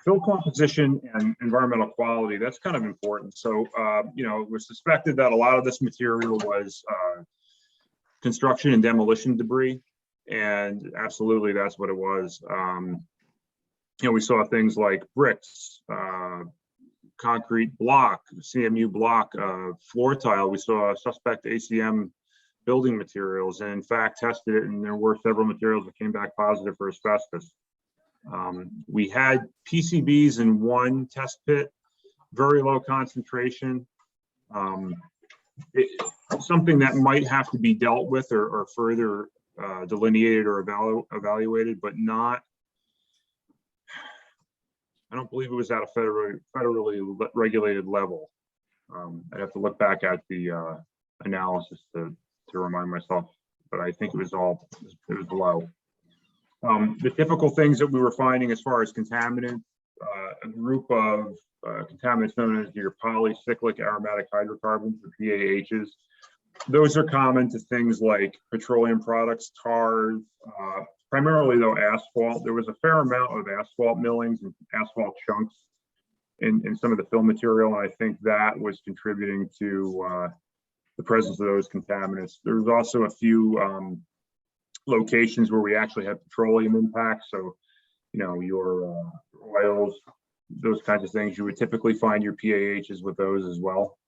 M: Fill composition and environmental quality, that's kind of important. So, it was suspected that a lot of this material was construction and demolition debris, and absolutely that's what it was. We saw things like bricks, concrete block, CMU block, floor tile. We saw suspect ACM building materials, and in fact tested it, and there were several materials that came back positive for asbestos. We had PCBs in one test pit, very low concentration. Something that might have to be dealt with or further delineated or evaluated, but not, I don't believe it was at a federally regulated level. I'd have to look back at the analysis to remind myself, but I think it was low. The typical things that we were finding as far as contaminants, a group of contaminants known as your polycyclic aromatic hydrocarbons, the PAHs. Those are common to things like petroleum products, tars, primarily though asphalt. There was a fair amount of asphalt millings and asphalt chunks in some of the fill material, and I think that was contributing to the presence of those contaminants. There was also a few locations where we actually had petroleum impacts. So, your oils, those kinds of things, you would typically find your PAHs with those as well.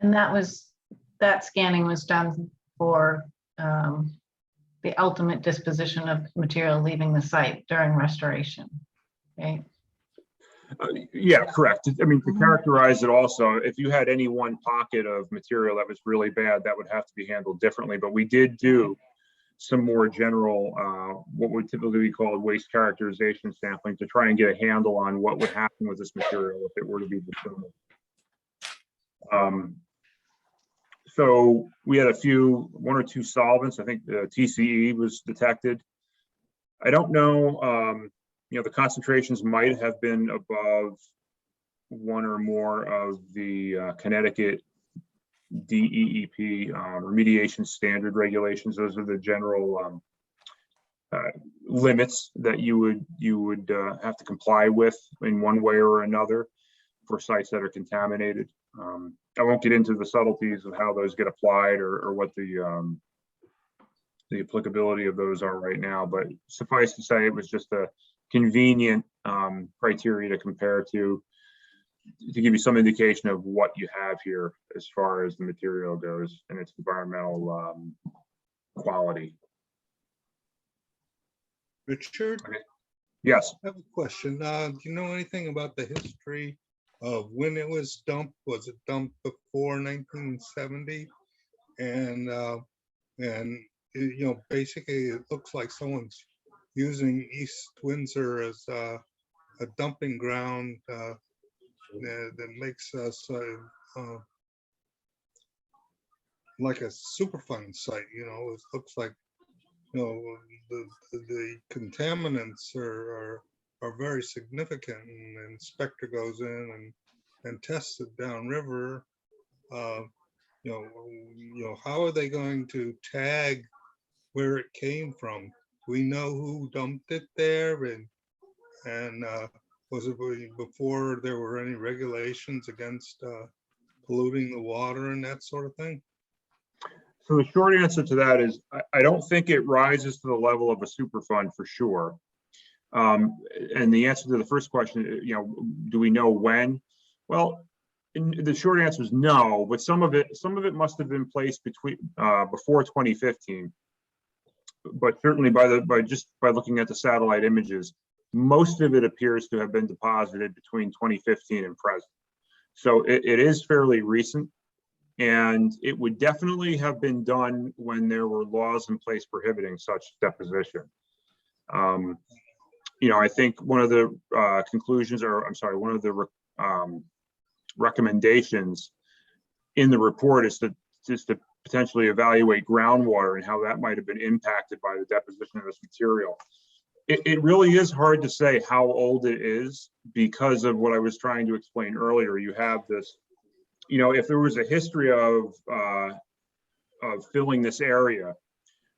G: And that scanning was done for the ultimate disposition of material leaving the site during restoration, right?
M: Yeah, correct. I mean, to characterize it also, if you had any one pocket of material that was really bad, that would have to be handled differently. But we did do some more general, what would typically be called waste characterization sampling to try and get a handle on what would happen with this material if it were to be determined. So we had one or two solvents. I think the TCE was detected. I don't know, the concentrations might have been above one or more of the Connecticut DEEP remediation standard regulations. Those are the general limits that you would have to comply with in one way or another for sites that are contaminated. I won't get into the subtleties of how those get applied or what the applicability of those are right now, but suffice to say, it was just a convenient criteria to compare to give you some indication of what you have here as far as the material goes and its environmental quality.
N: Richard?
M: Okay. Yes.
N: I have a question. Do you know anything about the history of when it was dumped? Was it dumped before 1970? And basically it looks like someone's using East Windsor as a dumping ground that makes us like a Superfund site. It looks like the contaminants are very significant, and the inspector goes in and tests it downriver. How are they going to tag where it came from? Do we know who dumped it there, and was it before there were any regulations against polluting the water and that sort of thing?
M: So the short answer to that is I don't think it rises to the level of a Superfund for sure. And the answer to the first question, do we know when? Well, the short answer is no, but some of it must have been placed before 2015. But certainly by looking at the satellite images, most of it appears to have been deposited between 2015 and present. So it is fairly recent, and it would definitely have been done when there were laws in place prohibiting such deposition. I think one of the one of the recommendations in the report is to potentially evaluate groundwater and how that might have been impacted by the deposition of this material. It really is hard to say how old it is because of what I was trying to explain earlier. You have this, if there was a history of filling this area,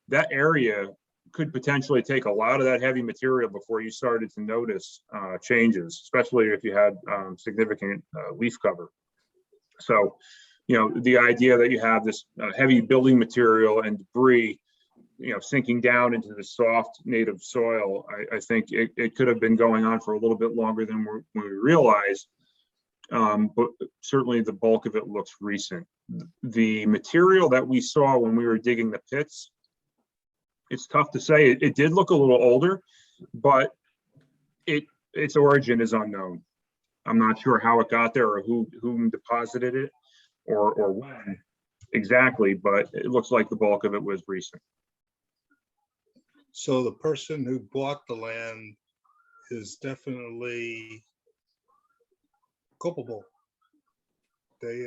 M: that area could potentially take a lot of that heavy material before you started to notice changes, especially if you had significant leaf cover. So, the idea that you have this heavy building material and debris, sinking down into the soft native soil, I think it could have been going on for a little bit longer than we realized. But certainly the bulk of it looks recent. The material that we saw when we were digging the pits, it's tough to say. It did look a little older, but its origin is unknown. I'm not sure how it got there or who deposited it or when exactly, but it looks like the bulk of it was recent.
N: So the person who bought the land is definitely culpable. They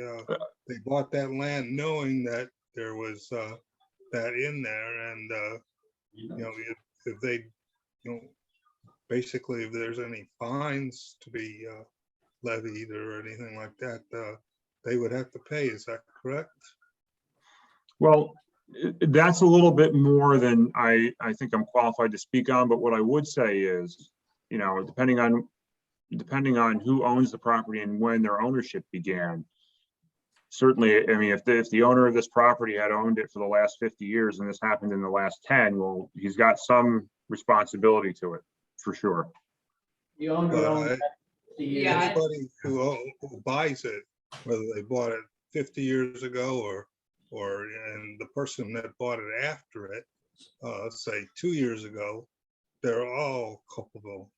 N: bought that land knowing that there was that in there, and if they, basically if there's any fines to be levied or anything like that, they would have to pay. Is that correct?
M: Well, that's a little bit more than I think I'm qualified to speak on, but what I would say is, depending on who owns the property and when their ownership began, certainly, I mean, if the owner of this property had owned it for the last 50 years and this happened in the last 10, well, he's got some responsibility to it, for sure.
J: The owner owns
N: Anybody who buys it, whether they bought it 50 years ago and the person that bought it after it, say 2 years ago, they're all culpable.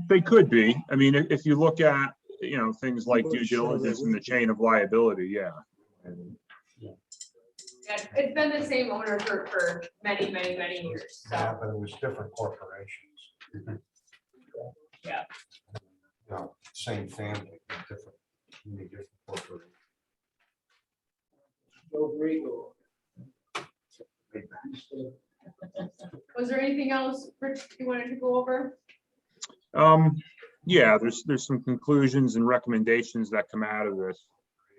M: They could be. I mean, if you look at, things like due diligence and the chain of liability, yeah.
A: Yeah, it's been the same owner for many, many, many years.
C: Yeah,
A: So
C: but it was different corporations.
A: yeah.
C: Same family, many different corporations.
J: Joe Grego.
A: Was there anything else, Rich, you wanted to go over?
M: Yeah, there's some conclusions and recommendations that come out of this.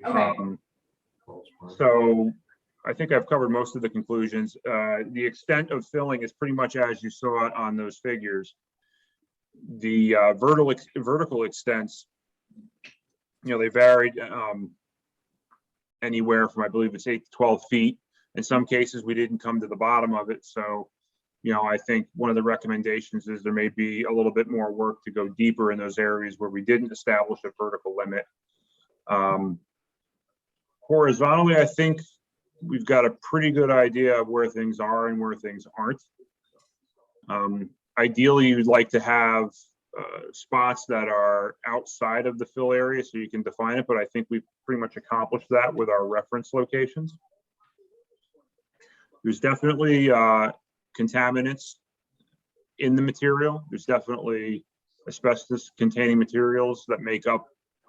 A: Okay.
M: So I think I've covered most of the conclusions. The extent of filling is pretty much as you saw it on those figures. The vertical extents, they varied anywhere from, I believe it's 8 to 12 feet. In some cases, we didn't come to the bottom of it. So, I think one of the recommendations is there may be a little bit more work to go deeper in those areas where we didn't establish a vertical limit. Horizontally, I think we've got a pretty good idea of where things are and where things aren't. Ideally, you'd like to have spots that are outside of the fill area so you can define it, but I think we've pretty much accomplished that with our reference locations. There's definitely contaminants in the material. There's definitely asbestos containing materials that make up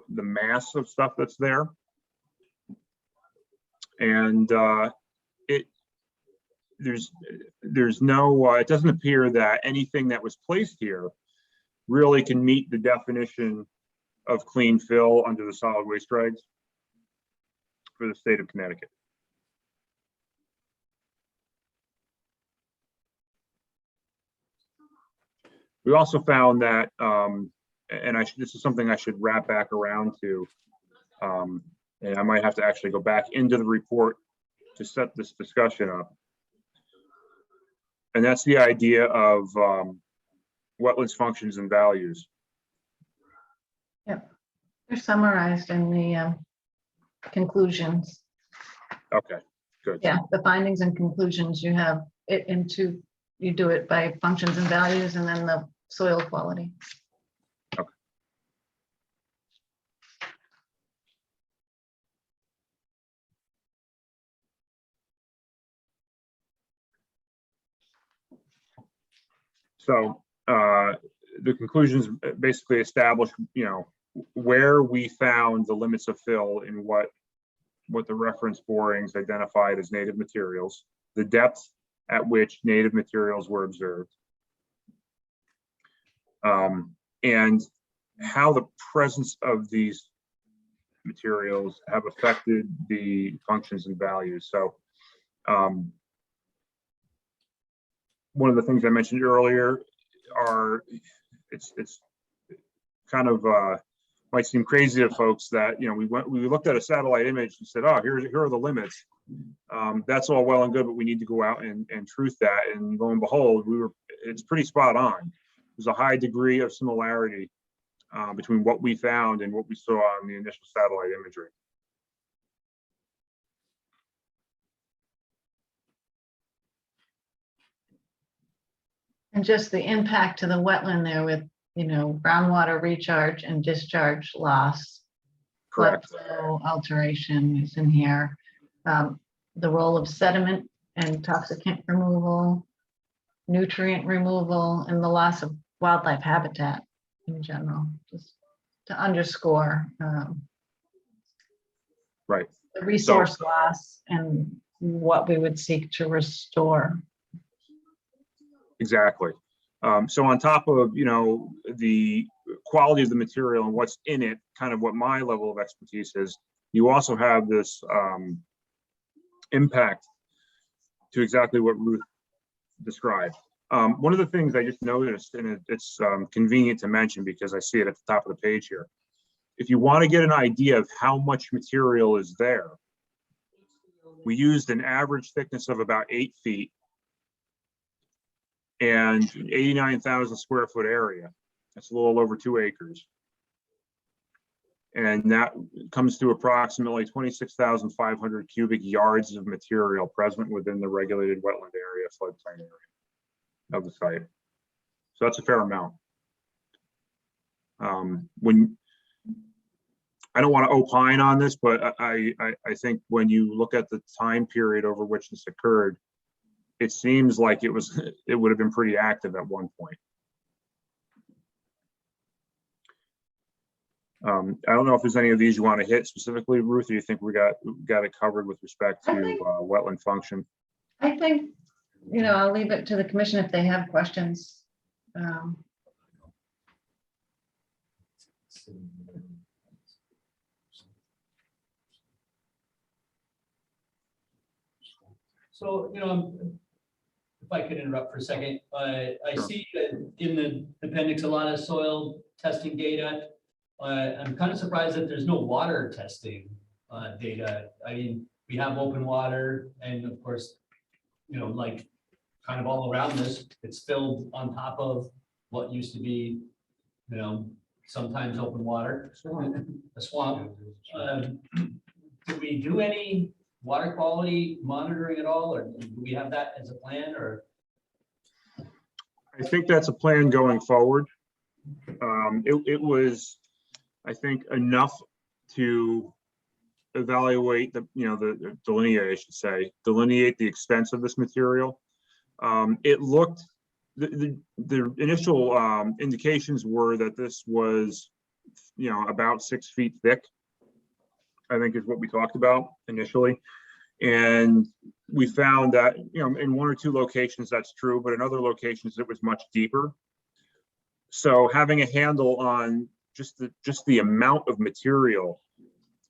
M: the mass of stuff that's there. And it doesn't appear that anything that was placed here really can meet the definition of clean fill under the solid waste regs for the state of Connecticut. We also found that, and this is something I should wrap back around to, And I might have to actually go back into the report to set this discussion up. And that's the idea of wetlands functions and values.
G: Yep. They're summarized in the conclusions.
M: Okay, good.
G: Yeah, the findings and conclusions, you have it into, you do it by functions and values and then the soil quality.
M: Okay. So the conclusions basically establish, you know, where we found the limits of fill in what the reference borings identified as native materials, the depth at which native materials were observed, and how the presence of these materials have affected the functions and values. So one of the things I mentioned earlier are, it's kind of might seem crazy to folks that, you know, we looked at a satellite image and said, oh, here are the limits. That's all well and good, but we need to go out and truth that. And lo and behold, it's pretty spot on. There's a high degree of similarity between what we found and what we saw on the initial satellite imagery.
G: And just the impact to the wetland there with, you know, groundwater recharge and discharge loss.
M: Correct.
G: Flood flow alteration is in here. The role of sediment and toxicant removal, nutrient removal, and the loss of wildlife habitat in general, just to underscore
M: right,
G: the resource loss and what we would seek to restore.
M: Exactly. So on top of, you know, the quality of the material and what's in it, kind of what my level of expertise is, you also have this impact to exactly what Ruth described. One of the things I just noticed, and it's convenient to mention because I see it at the top of the page here. If you want to get an idea of how much material is there, we used an average thickness of about 8 feet and 89,000 square foot area. That's a little over 2 acres. And that comes to approximately 26,500 cubic yards of material present within the regulated wetland area, floodplain area of the site. So that's a fair amount. When I don't want to opine on this, but I think when you look at the time period over which this occurred, it seems like it would have been pretty active at one point. I don't know if there's any of these you want to hit specifically, Ruth, or you think we got it covered with respect to wetland function?
G: I think, you know, I'll leave it to the commission if they have questions.
F: So, you know, if I could interrupt for a second, I see that in the appendix, a lot of soil testing data. I'm kind of surprised that there's no water testing data. I mean, we have open water and of course, you know, like kind of all around this, it's filled on top of what used to be, you know, sometimes open water, a swamp. Did we do any water quality monitoring at all, or do we have that as a plan, or?
M: I think that's a plan going forward. It was, I think, enough to evaluate delineate, I should say, delineate the extent of this material. It looked, the initial indications were that this was, you know, about 6 feet thick, I think is what we talked about initially. And we found that, you know, in 1 or 2 locations that's true, but in other locations it was much deeper. So having a handle on just the amount of material,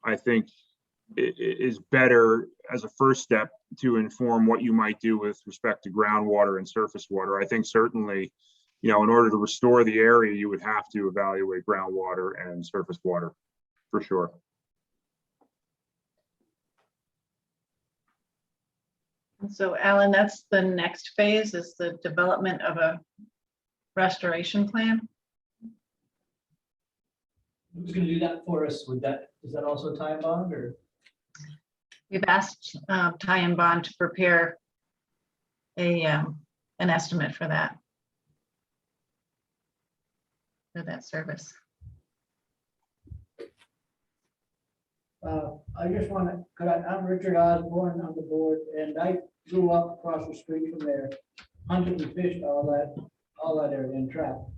M: I think is better as a first step to inform what you might do with respect to groundwater and surface water. I think certainly, you know, in order to restore the area, you would have to evaluate groundwater and surface water for sure.
G: And so Alan, that's the next phase, is the development of a restoration plan.
F: Who's gonna do that for us? Would that, is that also time bond or?
G: We've asked Ty and Bond to prepare an estimate for that. For that service.
J: I just want to, I'm Richard Osborne on the board, and I grew up across the street from there, hunted and fished all that area and trapped.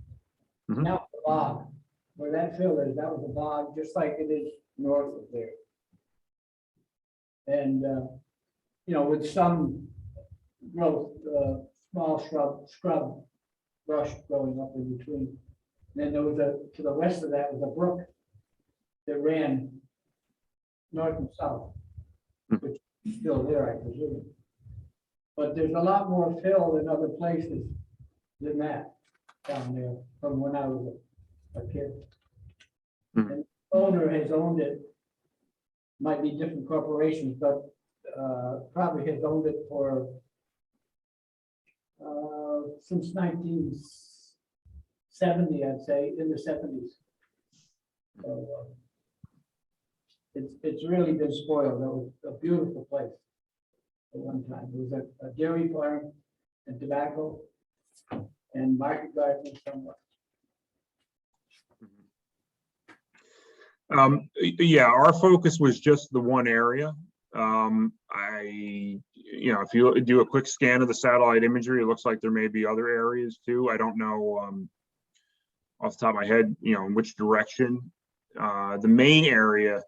M: Mhm.
J: Now the bog, where that field is, that was a bog, just like it is north of there. And, you know, with some growth, small scrub brush growing up in between. Then there was to the west of that was a brook that ran north and south, which is still there, I presume. But there's a lot more fill in other places than that down there from when I was a kid.
M: Mhm.
J: And the owner has owned it, might be different corporations, but probably has owned it for since 1970, I'd say, in the 70s. So, it's really been spoiled. It was a beautiful place at one time. It was a dairy farm and tobacco and market garden somewhere.
M: Yeah, our focus was just the one area. If you do a quick scan of the satellite imagery, it looks like there may be other areas too. I don't know off the top of my head, in which direction. The main area,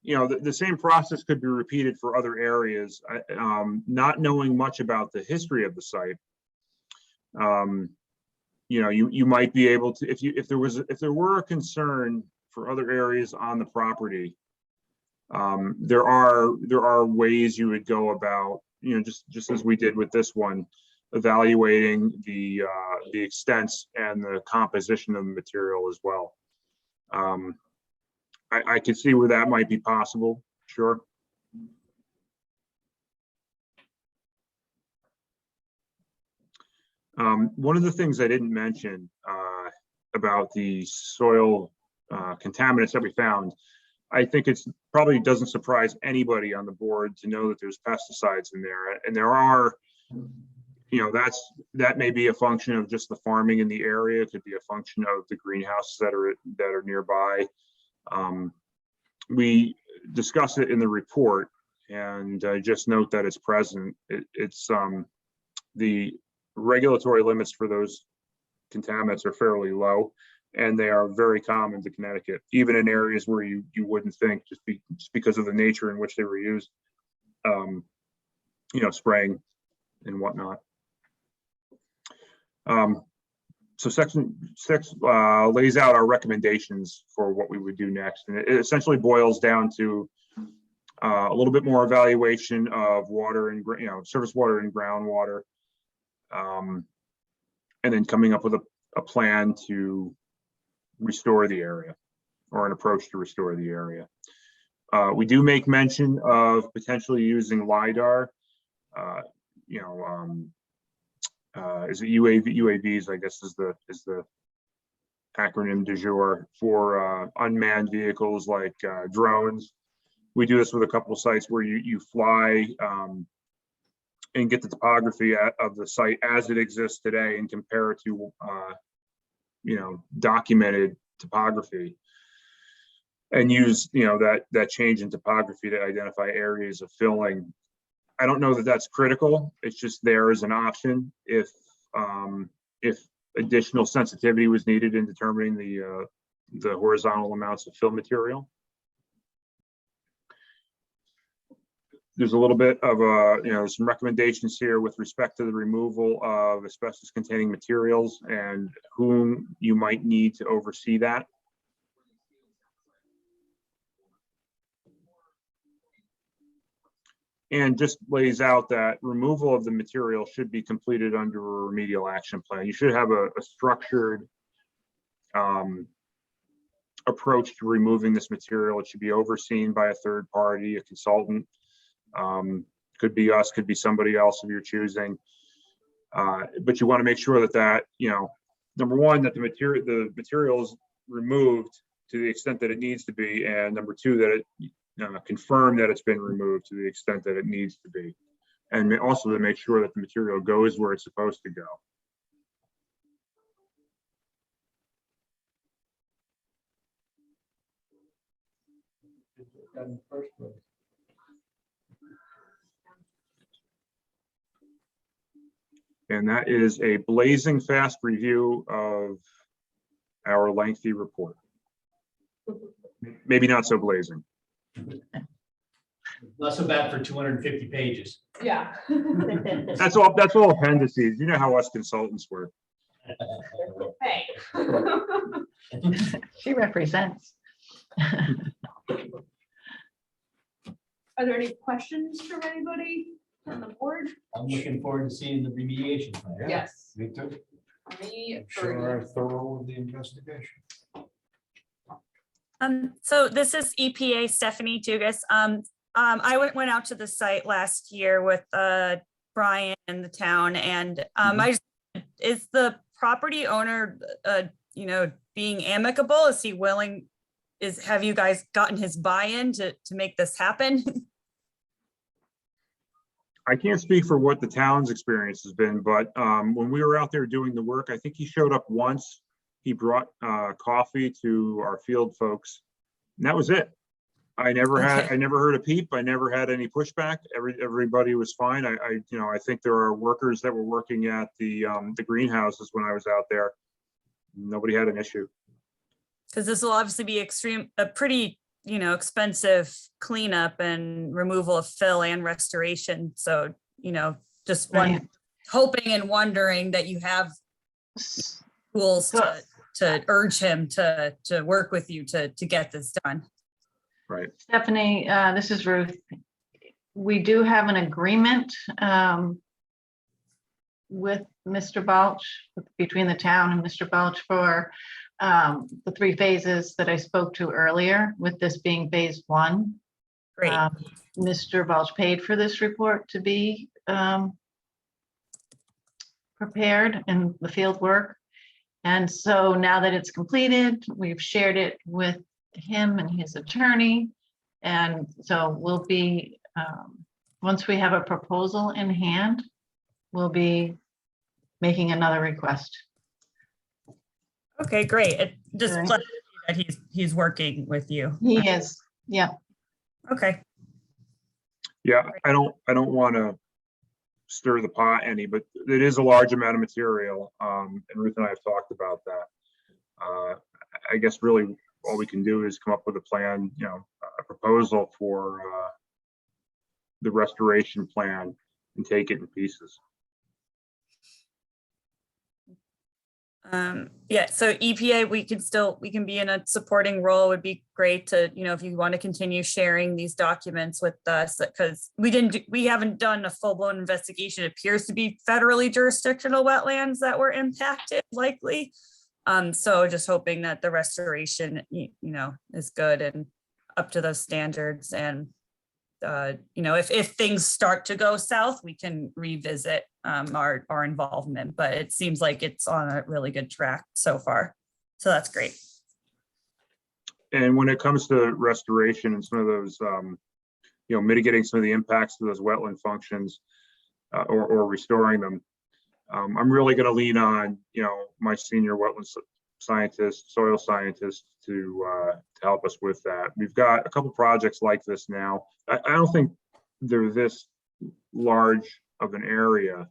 M: the same process could be repeated for other areas. Not knowing much about the history of the site, you might be able to, if there were a concern for other areas on the property, there are ways you would go about, just as we did with this one, evaluating the extents and the composition of the material as well. I could see where that might be possible. Sure. One of the things I didn't mention about the soil contaminants that we found, I think it's probably doesn't surprise anybody on the board to know that there's pesticides in there, and there are, that may be a function of just the farming in the area. It could be a function of the greenhouses that are nearby. We discuss it in the report, and just note that it's present. It's the regulatory limits for those contaminants are fairly low, and they are very common to Connecticut, even in areas where you wouldn't think, just because of the nature in which they were used, spraying and whatnot. So section 6 lays out our recommendations for what we would do next, and it essentially boils down to a little bit more evaluation of water and surface water and groundwater, and then coming up with a plan to restore the area, or an approach to restore the area. We do make mention of potentially using LiDAR. Is it UAVs? I guess is the acronym du jour for unmanned vehicles like drones. We do this with a couple of sites where you fly and get the topography of the site as it exists today and compare it to documented topography, and use that change in topography to identify areas of filling. I don't know that that's critical. It's just there as an option if additional sensitivity was needed in determining the horizontal amounts of fill material. There's a little bit of some recommendations here with respect to the removal of asbestos containing materials and whom you might need to oversee that. And just lays out that removal of the material should be completed under a remedial action plan. You should have a structured approach to removing this material. It should be overseen by a third party, a consultant. Could be us, could be somebody else of your choosing. But you want to make sure that, number one, that the material is removed to the extent that it needs to be, and number two, that it confirm that it's been removed to the extent that it needs to be. And also to make sure that the material goes where it's supposed to go.
J: Done first place.
M: And that is a blazing fast review of our lengthy report. Maybe not so blazing.
F: Not so bad for 250 pages.
A: Yeah.
M: That's all appendices. You know how us consultants work.
A: Hey.
G: She represents.
A: Are there any questions from anybody on the board?
F: I'm looking forward to seeing the remediation plan.
A: Yes.
C: Me too.
A: Me,
C: Sure are thorough with the investigation.
O: So this is EPA Stephanie Dugas. I went out to the site last year with Brian and the town, and is the property owner, being amicable? Is he willing? Have you guys gotten his buy-in to make this happen?
M: I can't speak for what the town's experience has been, but when we were out there doing the work, I think he showed up once. He brought coffee to our field folks, and that was it. I never heard a peep. I never had any pushback. Everybody was fine. I think there are workers that were working at the greenhouses when I was out there. Nobody had an issue.
O: Because this will obviously be a pretty, expensive cleanup and removal of fill and restoration. So, just hoping and wondering that you have tools to urge him to work with you to get this done.
M: Right.
G: Stephanie, this is Ruth. We do have an agreement with Mr. Balch, between the town and Mr. Balch for the 3 phases that I spoke to earlier, with this being phase 1.
O: Great.
G: Mr. Balch paid for this report to be prepared in the field work. And so now that it's completed, we've shared it with him and his attorney. And so we'll be, once we have a proposal in hand, we'll be making another request.
O: Okay, great. It just
G: Okay.
O: glad to see that he's working with you.
G: He is, yeah.
O: Okay.
M: Yeah, I don't want to stir the pot any, but it is a large amount of material. And Ruth and I have talked about that. I guess really all we can do is come up with a plan, a proposal for the restoration plan and take it in pieces.
O: Yeah, so EPA, we can be in a supporting role. Would be great to, if you want to continue sharing these documents with us, because we haven't done a full-blown investigation. It appears to be federally jurisdictional wetlands that were impacted likely. So just hoping that the restoration, is good and up to those standards. And, if things start to go south, we can revisit our involvement, but it seems like it's on a really good track so far. So that's great.
M: And when it comes to restoration and some of those, mitigating some of the impacts to those wetland functions or restoring them, I'm really going to lean on, my senior wetland scientist, soil scientist to help us with that. We've got a couple projects like this now. I don't think they're this large of an area,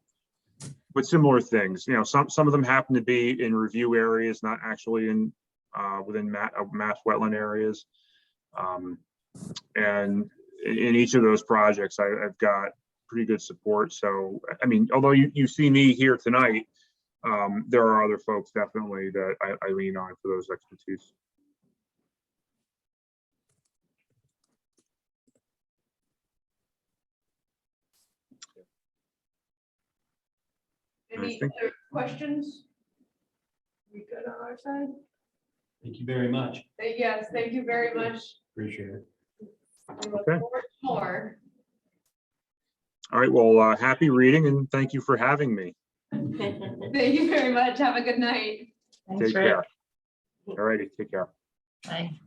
M: but similar things. Some of them happen to be in review areas, not actually in within mass wetland areas. And in each of those projects, I've got pretty good support. So, I mean, although you see me here tonight, there are other folks definitely that I lean on for those expertise.
A: Any other questions? We good on our side?
F: Thank you very much.
A: Yes, thank you very much.
C: Appreciate it.
A: We look
M: Okay.
A: forward to more.
M: All right, well, happy reading and thank you for having me.
A: Thank you very much. Have a good night.
G: Thanks,
M: Take
G: Rick.
M: care. All righty, take care.
G: Bye.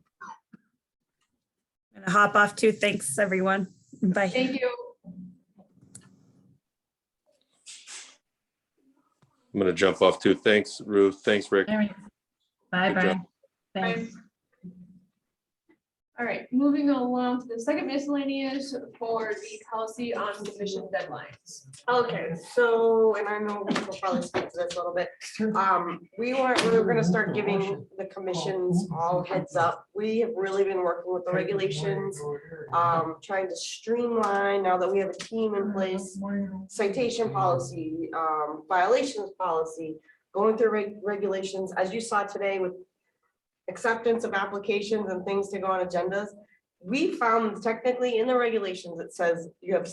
O: I'm gonna hop off too. Thanks, everyone. Bye.
A: Thank you.
L: I'm gonna jump off too. Thanks, Ruth. Thanks, Rick.
G: Bye,
L: Good
G: Brian.
L: job.
G: Thanks.
A: All right, moving along to the second miscellaneous for the policy on submission deadlines.
B: Okay, so, and I know we'll probably speak to this a little bit. We were gonna start giving the commissions all heads up. We have really been working with the regulations, trying to streamline now that we have a team in place, citation policy, violations policy, going through regulations, as you saw today with acceptance of applications and things to go on agendas. We found technically in the regulations, it says you have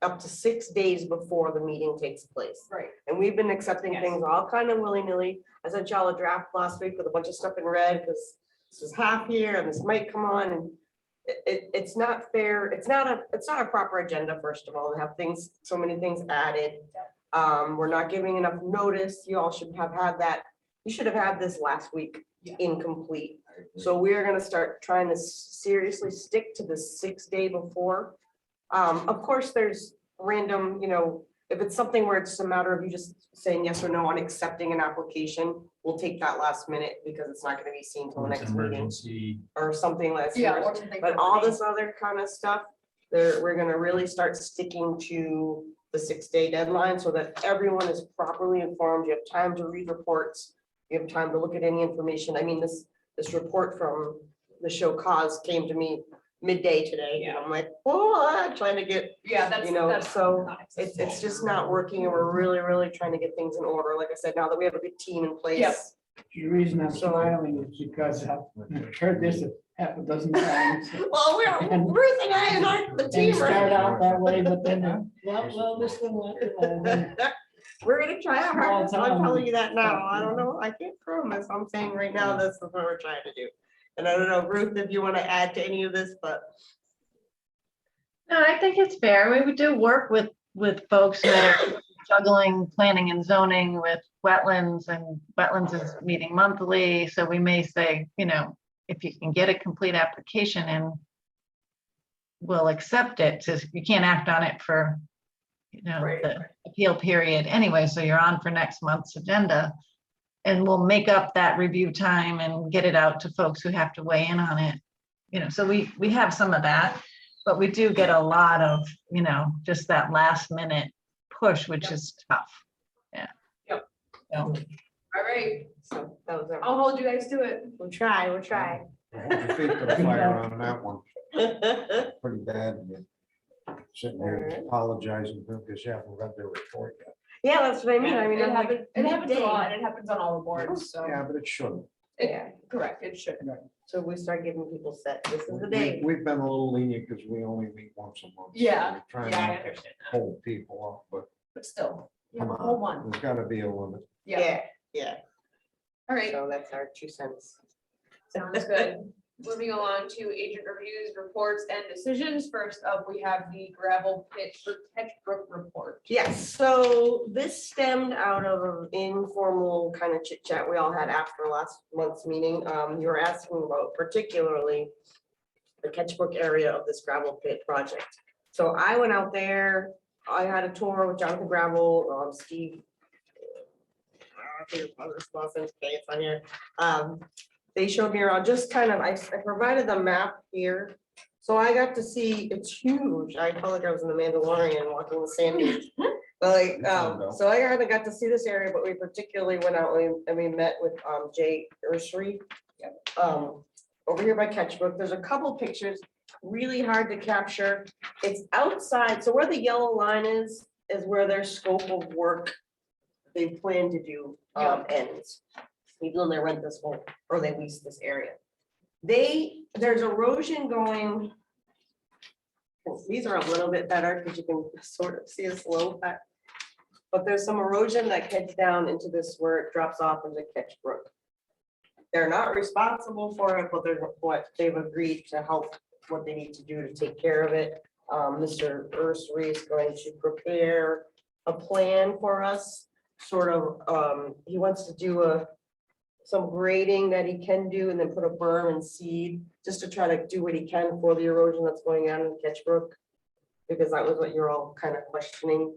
B: up to 6 days before the meeting takes place.
A: Right.
B: And we've been accepting
A: Yes.
B: things all kind of willy-nilly. I sent y'all a draft last week with a bunch of stuff in red because this is half year and this might come on and it's not fair. It's not a proper agenda, first of all, to have things, so many things added. We're not giving enough notice. You all should have had that. You should have had this last week.
A: Yeah.
B: Incomplete. So we are gonna start trying to seriously stick to the 6 day before. Of course, there's random, if it's something where it's just a matter of you just saying yes or no on accepting an application, we'll take that last minute because it's not gonna be seen till the next meeting
F: Emergency.
B: or something like
A: Yeah.
B: that.
A: or something
B: But
A: for
B: all
A: the
B: this other kind of stuff, we're gonna really start sticking to the 6 day deadline so that everyone is properly informed. You have time to read reports. You have time to look at any information. I mean, this report from the show Cause came to me midday today, and I'm like, oh, trying to get,
A: Yeah, that's.
B: so
A: not
B: it's
A: acceptable.
B: just not working, and we're really trying to get things in order. Like I said, now that we have a good team in place.
A: Yep.
J: The reason I'm
B: So-
J: smiling is because I've heard this half a dozen times.
B: Well, Ruth and I are the
J: And
B: team.
J: you start
B: right?
J: out that way, but then, well, this one,
B: We're gonna try our hardest.
J: Small
B: I'm
J: town.
B: telling you that now. I don't know. I can't promise. I'm saying right now, this is what we're trying to do. And I don't know, Ruth, if you want to add to any of this, but
G: No, I think it's fair. We would do work with folks that are juggling planning and zoning with wetlands, and wetlands is meeting monthly. So we may say, if you can get a complete application and we'll accept it, because you can't act on it for,
B: Right.
G: the appeal period anyway. So you're on for next month's agenda. And we'll make up that review time and get it out to folks who have to weigh in on it. So we have some of that, but we do get a lot of, just that last minute push, which is tough. Yeah.
A: Yep.
G: So,
A: All right,
B: so that was,
A: I'll hold you guys to it.
B: we'll try.
C: Hold your feet to the fire on that one. Pretty bad. Sitting there apologizing because you haven't read their report yet.
B: Yeah, that's what I mean. I mean,
A: It
B: I'm like,
A: happens, it happens a
B: midday.
A: lot. It happens on all the boards, so.
C: Yeah, but it shouldn't.
A: Correct, it should.
B: So we start giving people set, this is the day.
C: We've been a little lenient because we only meet once a month. so
A: Yeah,
C: we're trying
A: yeah, I
C: not to
A: understand that,
C: hold people up,
A: but still, you have
C: come
A: a whole
C: on,
A: month.
C: there's gotta be a limit.
A: Yeah,
B: Yeah.
A: all right,
B: So that's our 2 cents.
A: sounds good. Moving along to agent reviews, reports, and decisions. First up, we have the gravel pit for Ketchbrook report.
B: Yes, so this stemmed out of an informal kind of chit chat we all had after last month's meeting. You were asking about particularly the Ketchbrook area of this gravel pit project. So I went out there, I had a tour with Jonathan Gravel, Steve. I think it's other small sense, okay, it's on here. They showed me around, just kind of, I provided the map here. So I got to see, it's huge. I felt like I was in the Mandalorian walking the sand dunes. But like, so I kind of got to see this area, but we particularly went out and we met with Jay Ursary. Over here by Ketchbrook, there's a couple pictures, really hard to capture. It's outside, so where the yellow line is where their scope of work they plan to do ends. Even though they rent this whole, or they lease this area. There's erosion going. These are a little bit better because you can sort of see a slope. But there's some erosion that heads down into this where it drops off into Ketchbrook. They're not responsible for it, but they're what they've agreed to help what they need to do to take care of it. Mr. Ursary is going to prepare a plan for us, sort of, he wants to do some grading that he can do and then put a berm and seed, just to try to do what he can for the erosion that's going on in Ketch Brook. Because that was what you're all kind of questioning.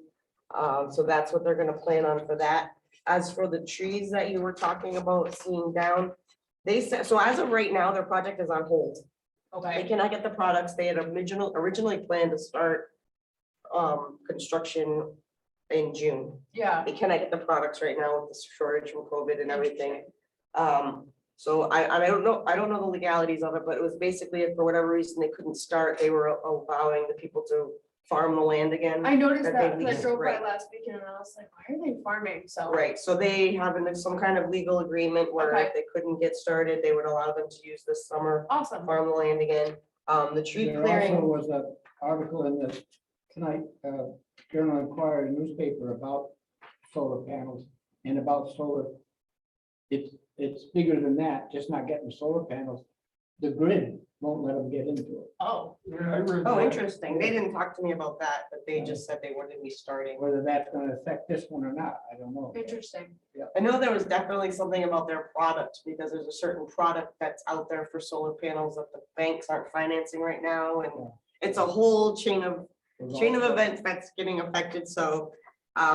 B: So that's what they're gonna plan on for that. As for the trees that you were talking about seeing down, they said, so as of right now, their project is on hold. They
A: Okay,
B: cannot get the products. They had originally planned to start construction in June.
A: yeah,
B: They cannot get the products right now with the shortage from COVID and everything. So I don't know the legalities of it, but it was basically if for whatever reason they couldn't start, they were allowing the people to farm the land again.
A: I noticed
B: That
A: that,
B: they
A: 'cause I
B: leased,
A: drove by
B: right.
A: last weekend and I was like, why are they farming? So.
B: Right, so they have some kind of legal agreement where
A: Okay.
B: if they couldn't get started, they would allow them to use this summer,
A: Awesome.
B: farm the land again. The tree
J: There also
B: clearing,
J: was an article in the tonight Journal Inquirer newspaper about solar panels and about solar. It's bigger than that, just not getting solar panels. The grid won't let them get into it.
A: Oh,
B: oh, interesting. They didn't talk to me about that, but they just said they wanted me starting.
J: Whether that's gonna affect this one or not, I don't know.
A: interesting.
B: I know there was definitely something about their product because there's a certain product that's out there for solar panels that the banks aren't financing right now. And it's a whole chain of events that's getting affected. So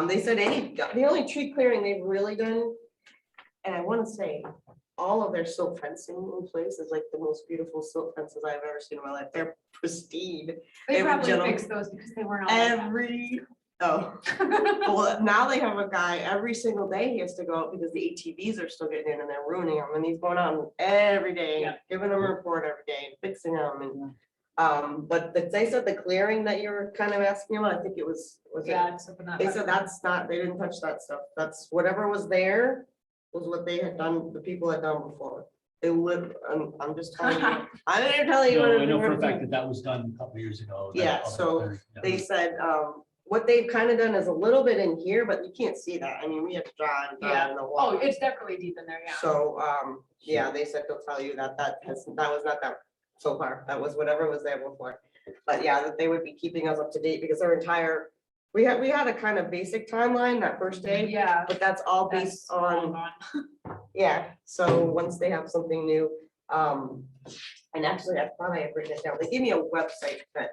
B: they said the only tree clearing they've really done, and I want to say all of their silt fencing in place is like the most beautiful silt fences I've ever seen in my life. They're pristine.
A: They
B: were
A: probably
B: gentle-
A: fixed those because they weren't. all like
B: Oh, well, now they have a guy every single day. He has to go out because the ATVs are still getting in and they're ruining them. And he's going on every day,
A: Yeah.
B: giving them a report every day, fixing them. And but they said the clearing that you were kind of asking about, I think it was it?
A: Yeah, except for not.
B: They said that's not, they didn't touch that stuff. That's whatever was there was what they had done, the people had done before. They would, I'm just telling you, I didn't tell you.
F: No,
B: what
F: I know for a
B: it was.
F: fact that that was done a couple years ago. that
B: Yeah,
F: other
B: so
F: clearing, yeah.
B: they said, what they've kind of done is a little bit in here, but you can't see that. I mean, we have to drive in the
A: Oh,
B: wall.
A: it's definitely deep in there, yeah.
B: So, yeah, they said they'll tell you that that was not that so far. That was whatever was there before. But yeah, that they would be keeping us up to date because our entire, we had a kind of basic timeline that first day,
A: Yeah.
B: but that's all
A: That's
B: based
A: all
B: on,
A: gone.
B: yeah. So once they have something new, and actually I thought I had written it down. They gave me a website that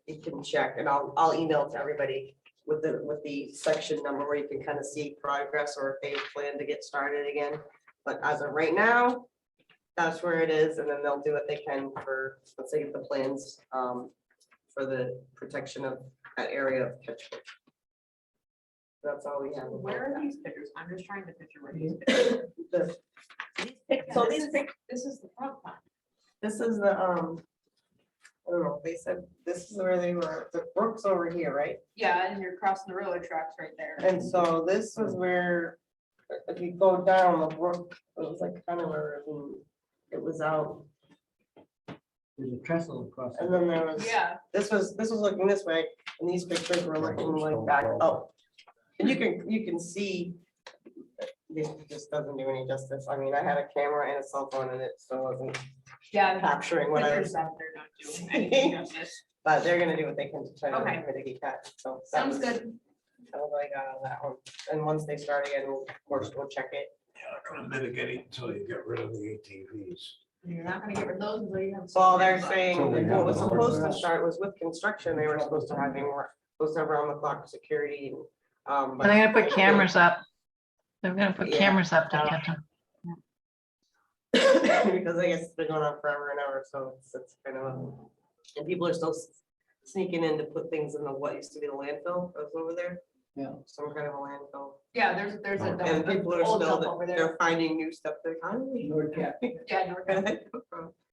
B: you can check and I'll email it to everybody with the section number where you can kind of see progress or if they plan to get started again. But as of right now, that's where it is. And then they'll do what they can for, let's say, the plans for the protection of that area of Ketch Brook. That's all we have.
A: Where are these pictures? I'm just trying to picture where these pictures.
B: So
A: This is the front one.
B: this is the, I don't know, they said this is where they were, the brook's over here, right?
A: Yeah, and you're crossing the railroad tracks right there.
B: And so this was where, if you go down the brook, it was like kind of where it was out.
J: There's a trestle across.
B: And then there was,
A: Yeah,
B: this was looking this way, and these pictures were looking like back up. And you can see, this just doesn't do any justice. I mean, I had a camera and a cell phone and it still wasn't
A: yeah.
B: capturing what I was,
A: Pictures out there not doing anything justice.
B: but they're gonna do what they can to try
A: Okay.
B: to mitigate that, so. that
A: Sounds
B: was-
A: good.
B: That was what I got on that one. And once they start again, we'll, of course, we'll check it.
C: You're not gonna mitigate it until you get rid of the ATVs.
A: You're not gonna get rid of those until you have.
B: Well, they're
A: something.
B: saying
C: So we
B: that
C: have
B: what was
C: the
B: supposed to
C: ordinance.
B: start was with construction, they were supposed to have around the clock security and.
G: But they're gonna put cameras up. They're gonna put
B: Yeah.
G: cameras up to catch them.
B: Because I guess it's been going on forever and ever, so it's kind of, and people are still sneaking in to put things in the, what used to be the landfill, that was over there.
J: Yeah.
B: Some kind of a landfill,
A: Yeah, there's a.
B: and people are
A: old
B: still,
A: dump over there.
B: they're finding new stuff, they're kind
J: Nordcat.
A: Yeah, no,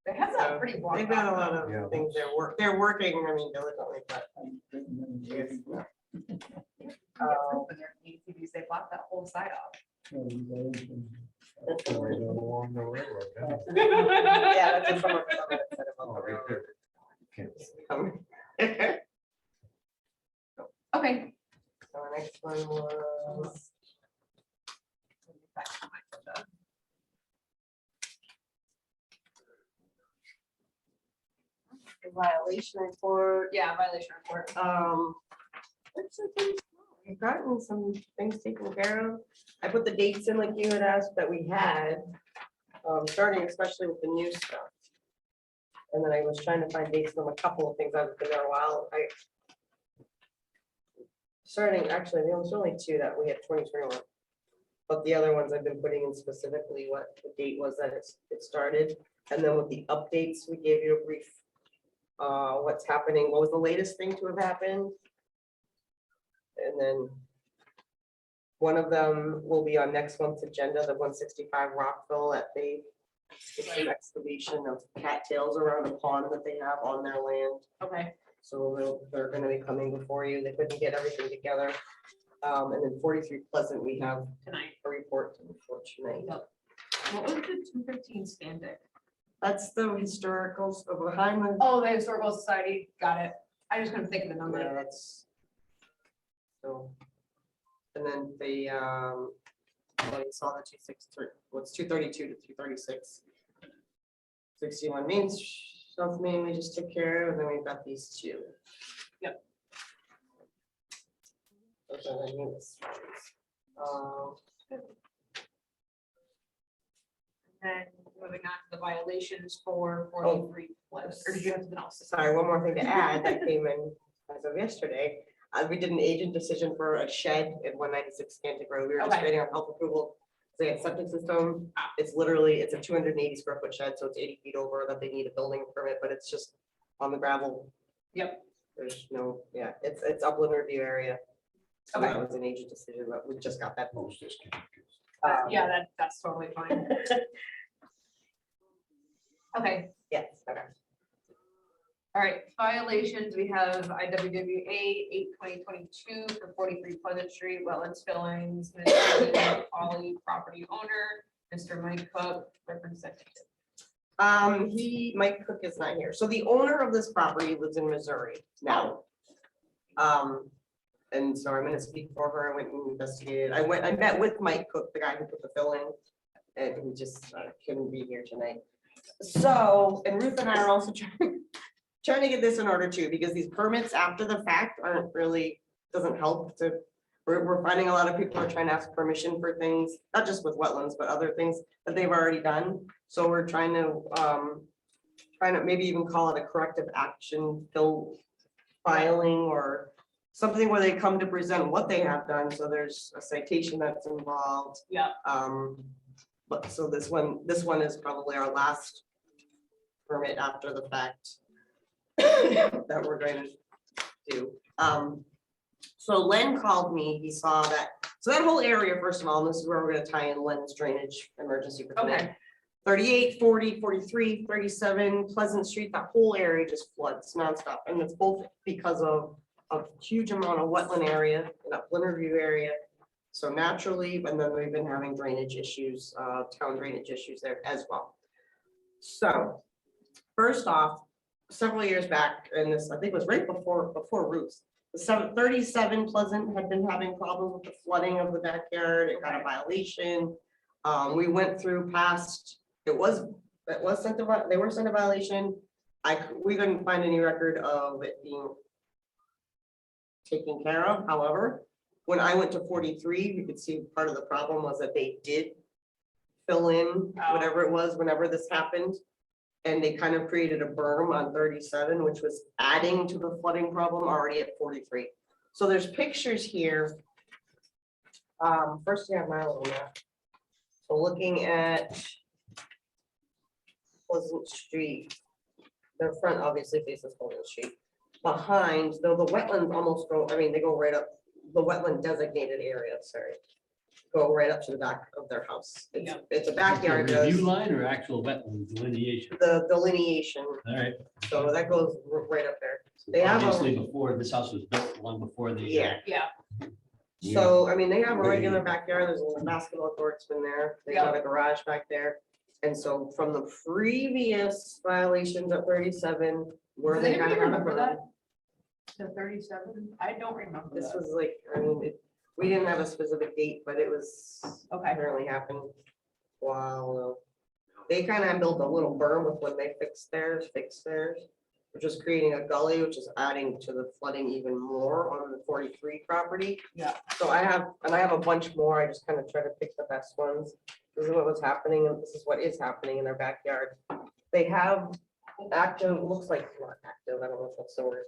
A: it has a pretty block.
B: They've got a lot
C: Yeah.
B: of things they're working, I mean, diligently, but.
A: ATVs, they blocked that whole side off.
C: That's why they're along the railroad, yeah.
B: Yeah, that's what someone said about
C: Oh,
B: the
C: right
B: railroad.
C: there.
A: Okay.
B: So the next one was. the violation report.
A: Yeah, violation report.
B: We've gotten some things taken care of. I put the dates in like you had asked that we had, starting especially with the new stuff. And then I was trying to find dates on a couple of things. I've been there a while. Actually, there was only two that we had 2021. But the other ones I've been putting in specifically what the date was that it started. And then with the updates, we gave you a brief, what's happening, what was the latest thing to have happened. And then one of them will be on next month's agenda, the 165 Rockville at the excavation of cattails around a pond that they have on their land.
A: Okay.
B: So they're gonna be coming before you. They couldn't get everything together. And then 43 Pleasant, we have
A: Tonight.
B: a report for tonight.
A: What was the 215 Scanding?
B: That's the historicals behind the.
A: Oh, the Historical Society, got it. I just couldn't think of the
B: Yeah,
A: number.
B: that's. So. And then the, well, you saw the 263, what's 232 to 236. 61 Main, South Main, we just took care of, and then we've got these two.
A: Yep.
B: Those are the newest ones.
A: And moving on to the violations for 43 plus, or did you have something else?
B: Sorry, one more thing to add that came in as of yesterday. We did an agent decision for a shed at 196 Scanding Road. We were just
A: Okay.
B: waiting on health approval. They had septic system. It's literally, it's a 280 square foot shed, so it's 80 feet over that they need a building permit, but it's just on the gravel.
A: Yep.
B: There's no, yeah, it's upland review area. So
A: Okay.
B: that was an agent decision, but we just got that.
C: Most disconnected.
A: Yeah, that's totally fine. Okay,
B: Yes, okay.
A: all right, violations, we have IWWA 8/2022 for 43 Pleasant Street, wetlands fillings, Mr. Ollie, property owner, Mr. Mike Cook, representative.
B: Mike Cook is not here. So the owner of this property lives in Missouri now. And so I'm gonna speak for her. I went and investigated. I met with Mike Cook, the guy who put the fill in. And he just couldn't be here tonight. So, and Ruth and I are also trying to get this in order too, because these permits after the fact aren't really, doesn't help to. We're finding a lot of people are trying to ask permission for things, not just with wetlands, but other things that they've already done. So we're trying to maybe even call it a corrective action fill filing or something where they come to present what they have done. So there's a citation that's involved.
A: Yeah.
B: But so this one is probably our last permit after the fact that we're going to do. So Len called me, he saw that, so that whole area, first of all, and this is where we're gonna tie in Len's drainage emergency for tonight.
A: Okay.
B: 38, 40, 43, 37 Pleasant Street, that whole area just floods nonstop. And it's both because of a huge amount of wetland area and upland review area. So naturally, and then we've been having drainage issues, town drainage issues there as well. So first off, several years back, and this, I think was right before Ruth, the 37 Pleasant had been having problems with the flooding of the backyard. It got a violation. We went through past, it was sent to, they were sent a violation. We couldn't find any record of it being taken care of. However, when I went to 43, you could see part of the problem was that they did fill in whatever it was whenever this happened. And they kind of created a berm on 37, which was adding to the flooding problem already at 43. So there's pictures here. First, you have my little map. So looking at Pleasant Street, their front obviously faces Pleasant Street. Behind, though, the wetlands almost go, I mean, they go right up, the wetland designated area, sorry. Go right up to the back of their house. It's a backyard.
F: Review line or actual wetland delineation?
B: The delineation.
F: All right.
B: So that goes right up there. They have
F: Obviously, before this house was built, long before the.
B: Yeah.
A: Yeah.
B: So, I mean, they have a regular backyard. There's a little basketball court's been there. They got a garage back there. And so from the previous violations at 37, where
A: Does
B: they
A: anybody
B: kind of
A: remember that? The 37, I don't remember
B: This
A: that.
B: was like, I mean, we didn't have a specific date, but it was
A: Okay.
B: apparently happened. Wow. They kind of built a little berm with when they fixed theirs. which is creating a gully, which is adding to the flooding even more on the 43 property.
A: Yeah.
B: So I have a bunch more. I just kind of try to pick the best ones. This is what was happening, and this is what is happening in their backyard. They have active, looks like not active, I don't know if that's the word,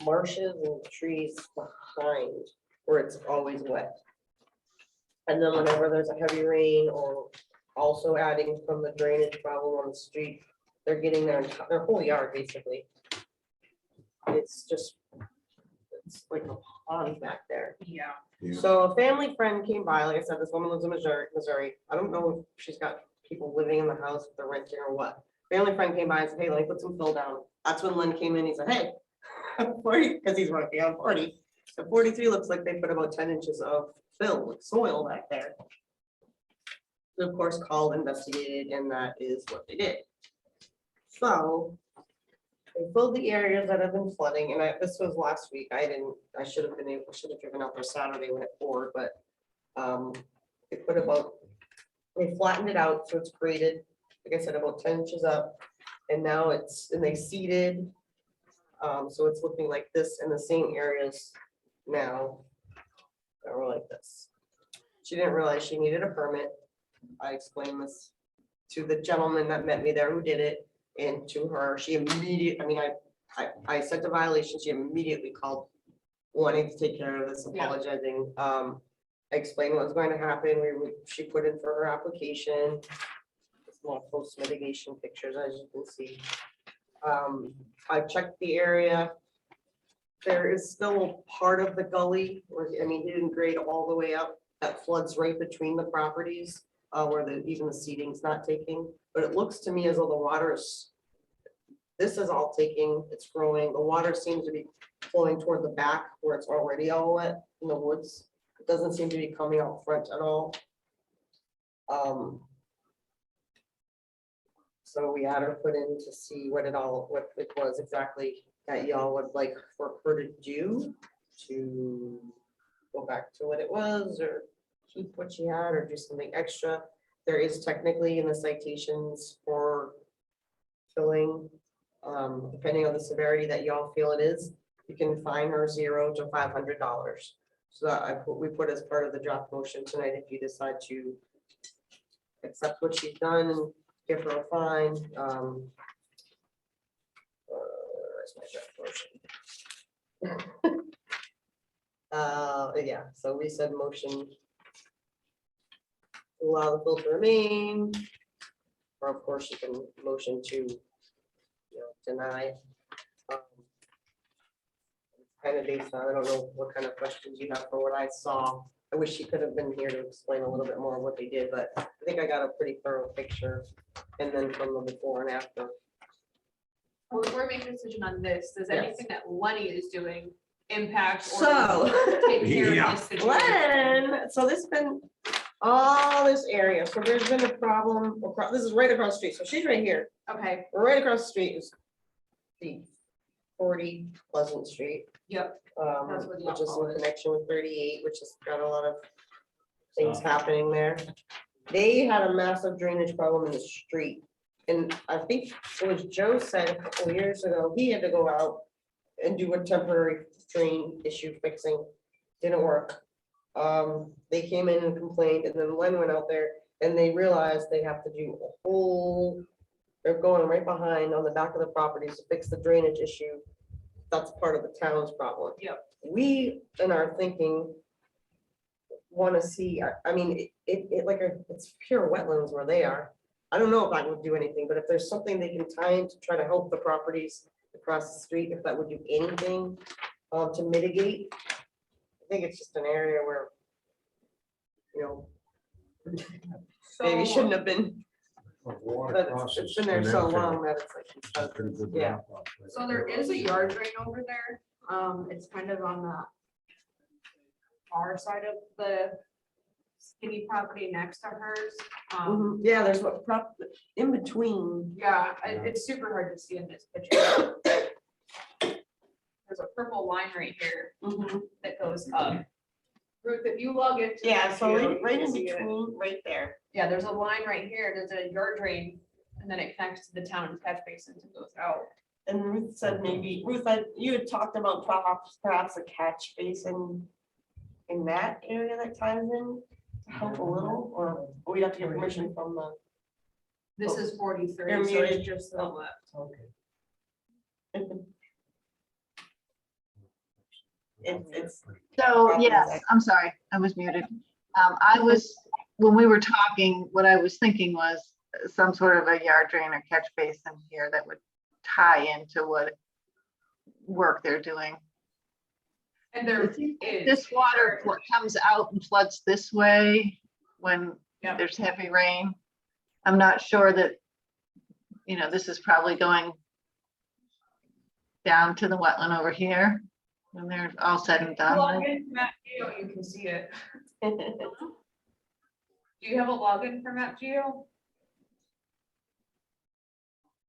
B: marshes and trees behind where it's always wet. And then whenever there's a heavy rain or also adding from the drainage problem on the street, they're getting their whole yard basically. It's just, it's like a pond back there.
A: Yeah.
B: So a family friend came by, like I said, this woman lives in Missouri. I don't know if she's got people living in the house, if they're renting or what. Family friend came by and said, hey, let me put some fill down. That's when Lynn came in, he said, hey, 40, because he's working on 40. So 43 looks like they put about 10 inches of fill with soil back there. So of course, called, investigated, and that is what they did. So they filled the areas that have been flooding, and this was last week. I should have driven out there Saturday when it poured, but they put they flattened it out, so it's graded, like I said, about 10 inches up, and now they seeded. So it's looking like this in the same areas now. Or like this. She didn't realize she needed a permit. I explained this to the gentleman that met me there who did it, and to her, she immediately, I mean, I sent a violation, she immediately called wanting to take care of this, apologizing. I explained what was going to happen. She put in for her application. Small post mitigation pictures, as you can see. I checked the area. There is still part of the gully where, I mean, he didn't grade all the way up. That floods right between the properties where even the seeding's not taking. But it looks to me as though the this is all taking, it's growing. The water seems to be flowing toward the back where it's already all wet in the woods. It doesn't seem to be coming out front at all. So we had her put in to see what it was exactly that y'all would like for her to do, to go back to what it was or keep what she had or do something extra. There is technically in the citations for filling, depending on the severity that y'all feel it is, you can fine her $0 to $500. So that we put as part of the draft motion tonight if you decide to accept what she's done and give her a fine. Where's my draft motion? Yeah, so we said motion to allow the fill to remain, or of course you can motion to, deny. Kind of based on, I don't know what kind of questions you have for what I saw. I wish she could have been here to explain a little bit more of what they did, but I think I got a pretty thorough picture. And then from the before and after.
A: Well, before we make a decision on this, does
B: Yes.
A: anything that Lenny is doing impact or
B: So,
A: take care
C: Yeah.
A: of this situation?
B: Len, so this been all this area. So there's been a problem. This is right across the street. So she's right here.
A: Okay,
B: Right across the street is the 40 Pleasant Street.
A: yep. That's what the
B: Which is
A: alcohol
B: in
A: is.
B: connection with 38, which has got a lot of things happening there. They had a massive drainage problem in the street. And I think it was Joe said a couple of years ago, he had to go out and do a temporary drain issue fixing. Didn't work. They came in and complained, and then Len went out there and they realized they have to do a whole, they're going right behind on the back of the properties to fix the drainage issue. That's part of the town's problem.
A: Yep.
B: We, in our thinking, want to see, I mean, it's pure wetlands where they are. I don't know if that would do anything, but if there's something they can tie in to try to help the properties across the street, if that would do anything to mitigate. I think it's just an area where, maybe
A: So-
B: shouldn't have been,
C: Water
B: but
C: crosses
B: it's been there so
C: an area.
B: long that it's like. it's
C: That's a pretty good
B: Yeah.
C: drop off right
A: So
C: there.
A: there is a yard drain over there. It's kind of on the far side of the skinny property next to hers.
B: Yeah, there's what in between.
A: Yeah, it's super hard to see in this picture. There's a purple line right here that goes up. Ruth, if you log into.
B: Yeah,
A: the
B: so
A: computer, you
B: right
A: can
B: in
A: see it.
B: between, right there.
A: Yeah, there's a line right here. There's a yard drain and then it connects to the town catch basins and goes out.
B: And Ruth said maybe, Ruth, you had talked about perhaps a catch basin in that area that ties in to help a little, or we'd have to get permission from the.
A: This is
B: You're
A: 43, so
B: muted.
A: it's just the left.
J: Okay.
B: It's.
G: So, yes, I'm sorry, I was muted. When we were talking, what I was thinking was some sort of a yard drain or catch basin here that would tie into what work they're doing.
A: And there
G: It seems
A: is.
G: This water comes out and floods this way when
A: Yep.
G: there's heavy rain. I'm not sure that, this is probably going down to the wetland over here when they're all said and done.
A: Log in, Matt Geo, you can see it. Do you have a login for Matt Geo?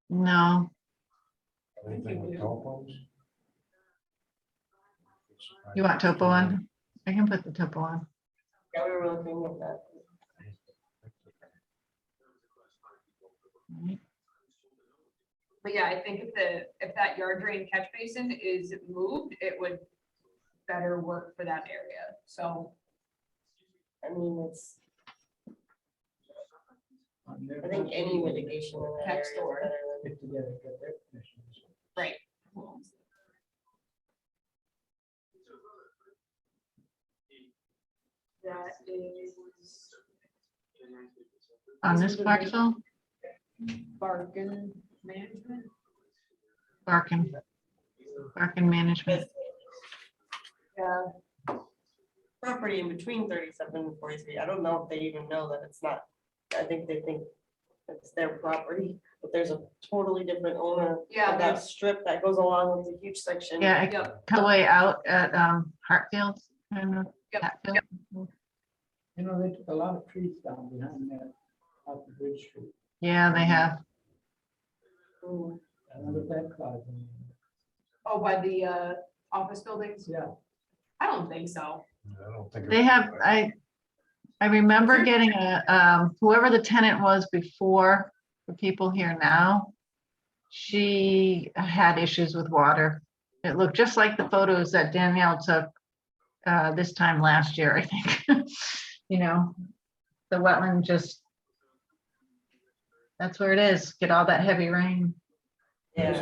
G: No,
C: Anything with topos?
G: you want topo on? I can put the topo on.
B: Yeah, we were looking at that.
A: But yeah, I think if that yard drain catch basin is moved, it would better work for that area. So
B: I mean, I think any mitigation in that area
A: Next
B: is
A: door.
B: better than.
J: Get together, get their permission.
A: right. That is
G: On this parcel,
A: bargain management.
G: Barkin management.
A: Yeah,
B: Property in between 37 and 43. I don't know if they even know that it's not. I think they think it's their property, but there's a totally different owner.
A: Yeah,
B: of that strip that goes along with a huge section.
G: Yeah, I
A: Yep.
G: cut way out at Hartfield. Kind of
A: Yep.
G: Hatfield.
J: You know, they took a lot of trees down behind that, off the Bridge Street.
G: Yeah, they have.
B: Mm.
J: I wonder if that caused them.
A: oh, by the office buildings?
J: Yeah.
A: I don't think so.
C: I don't think.
G: They have, I remember getting whoever the tenant was before, the people here now, she had issues with water. It looked just like the photos that Danielle took this time last year, I think. The wetland just, that's where it is. Get all that heavy rain.
B: Yeah.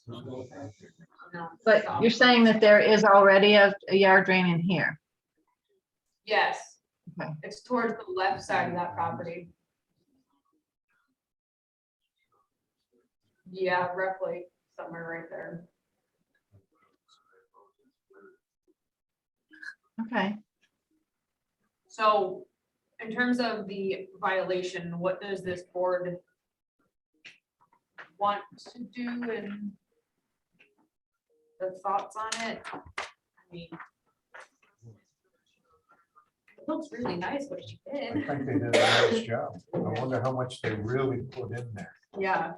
A: No.
G: But you're saying that there is already a yard drain in here?
A: Yes.
G: Okay.
A: It's towards the left side of that property. Yeah, roughly somewhere right there.
G: Okay.
A: So in terms of the violation, what does this board want to do and the thoughts on it? I mean, it looks really nice what she
C: I
A: did.
C: think they did a nice job. I wonder how much they really put in there.
A: Yeah,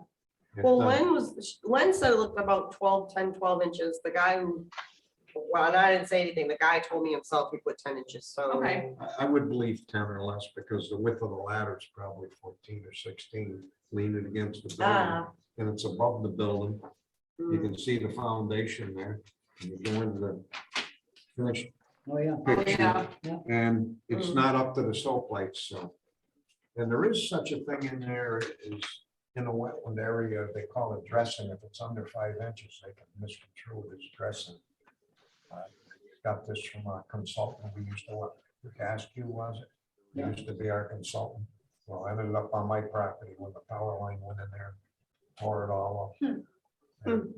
B: Well, Len said it looked about 10, 12 inches. The guy who, well, and I didn't say anything. The guy told me himself he put 10 inches, so.
A: okay,
C: I would believe 10 or less because the width of the ladder is probably 14 or 16 leaning against the building.
B: Ah.
C: And it's above the building. You
B: Mm.
C: can see the foundation there. And you go into the finished
J: Oh, yeah.
C: picture.
A: yeah.
C: And it's
B: Mm.
C: not up to the sill plates, so. And there is such a thing in there is in a wetland area, they call it dressing. If it's under 5 inches, they can misconstrue it as dressing. Got this from a consultant we used to work, Gaskew, was it? He used to be our consultant. Well, I ended up on my property when the power line went in there, tore it all up. And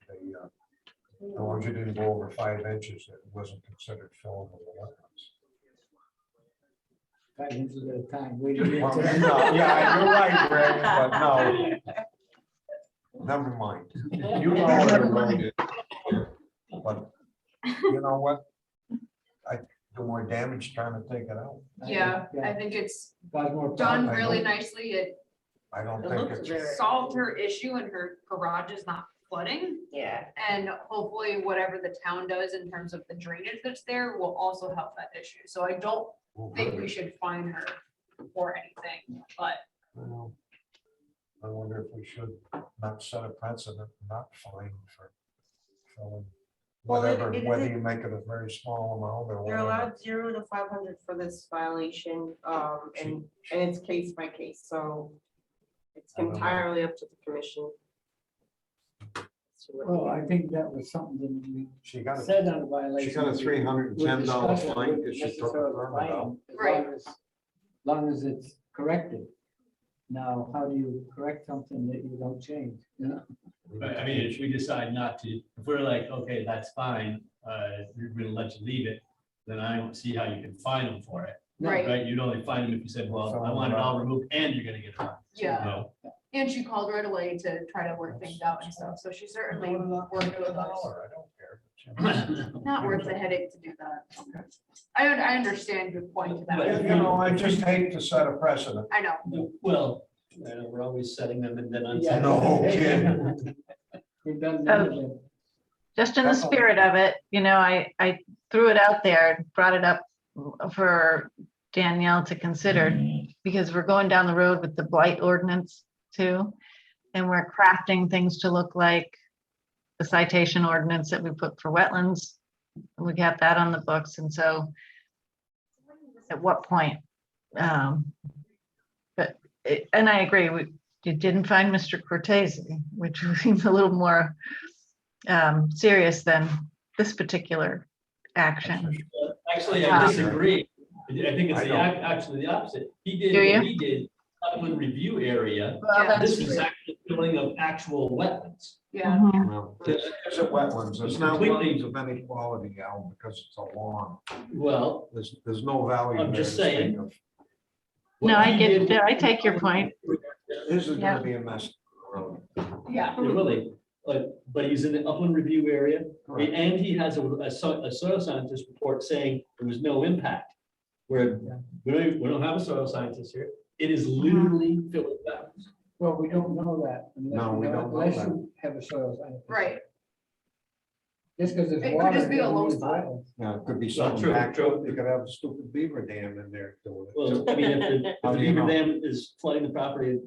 C: they, as long as you didn't go over 5 inches, it wasn't considered filling of the wetlands.
J: 5 inches at a time. Wait till you get
C: Well,
J: to that.
C: no, yeah, you're right, Greg, but no. Never mind. You know what the road is. But you know what? I do more damage trying to take it out.
A: Yeah, I think it's
J: Got more
A: done
J: time.
A: really nicely. It
C: I don't
B: It
C: think
B: looks
C: it's.
B: very.
A: solved her issue and her garage is not flooding.
B: Yeah.
A: And hopefully whatever the town does in terms of the drainage that's there will also help that issue. So I don't think we should fine her or anything, but
C: Well, I wonder if we should not set a precedent, not fine for filling
B: Well,
C: whatever,
B: it
C: whether
B: is-
C: you make it a very small amount or
B: You're
C: whatever.
B: allowed 0 to 500 for this violation, and it's case by case, so it's
C: I don't know.
B: entirely up to the commission.
J: Well, I think that was something that we
C: She got a,
J: said on a violation.
C: she got a $310 fine because she took a permit out.
A: Right.
J: As long as it's corrected. Now, how do you correct something that you don't change, you know?
F: Right, I mean, if we decide not to, if we're like, okay, that's fine, we're gonna let you leave it, then I don't see how you can fine them for it.
A: Right.
F: Right, you'd only fine them if you said, well, I want it all removed and you're gonna get fined.
A: Yeah.
F: No.
A: and she called right away to try to work things out and stuff. So she certainly worked with us.
C: I don't care.
A: Not worth the headache to do that. I understand your point to
F: But,
A: that.
C: You know, I just hate to set a precedent.
A: I know.
F: Well, we're always setting them and then
J: Yeah.
C: No kidding.
J: We've done none of them.
G: Just in the spirit of it, you know, I threw it out there, brought it up for Danielle to consider, because we're going down the road with the blight ordinance too. And we're crafting things to look like the citation ordinance that we put for wetlands. We got that on the books, and so at what point? And I agree, you didn't find Mr. Cortese, which seems a little more serious than this particular action.
F: Actually, I disagree. I think it's actually the opposite. He did
G: Do you?
F: what he did, upland review area.
G: Well, that's
F: This is
G: true.
F: actually filling of actual wetlands.
A: Yeah.
C: Well, It's a wetlands. It's not
F: Completely.
C: wetlands of any quality, Al, because it's a lawn.
F: Well,
C: There's no value.
F: I'm
C: there
F: just
C: to speak
F: saying.
C: of.
G: No,
F: what
G: I
F: he
G: get,
F: did-
G: I take your point.
C: This is
G: Yeah.
C: gonna be a mess.
A: Yeah.
F: Yeah, really, but he's in the upland review area,
C: Correct.
F: and he has a soil scientist report saying there was no impact. Where we don't have a soil scientist here, it is literally filling wetlands.
J: Well, we don't know that.
C: No, we don't know
J: Unless
C: that.
J: you have a soil scientist.
A: Right.
J: Just because it's
A: It could
J: water.
A: just be a
J: doesn't
A: low
J: mean it's
A: spot.
J: wetlands.
C: Yeah, it could be
F: Well,
C: something
F: true,
C: back,
F: true.
C: you could have a stupid beaver dam in there doing it.
F: Well,
C: too.
F: I mean, if the
C: How do you
F: beaver
C: know?
F: dam is flooding the property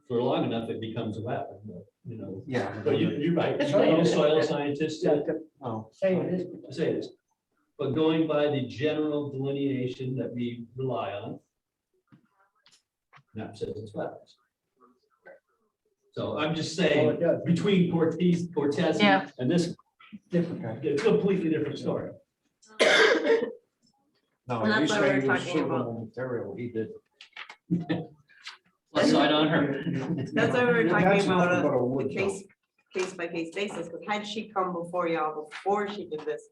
F: for long enough, it becomes a wetland, but, you know.
C: Yeah.
F: But you're right, you need a soil scientist
J: Yeah,
F: to
J: to
C: Oh,
J: say it is.
F: say this. But going by the general delineation that we rely on, map says it's wetlands. So I'm just
J: Oh, it
F: saying,
J: does.
F: between Cortez
G: Yeah.
F: and this,
C: okay.
F: it's a completely different story.
C: No,
B: And
C: you
B: that's why
C: say
B: we're
C: it was
B: talking about-
C: suitable material, he did.
F: Plus side on her.
B: That's why we were talking
C: That's nothing
B: about
C: but a
B: a
C: wood
B: case by case basis, because had she come before y'all before she did this,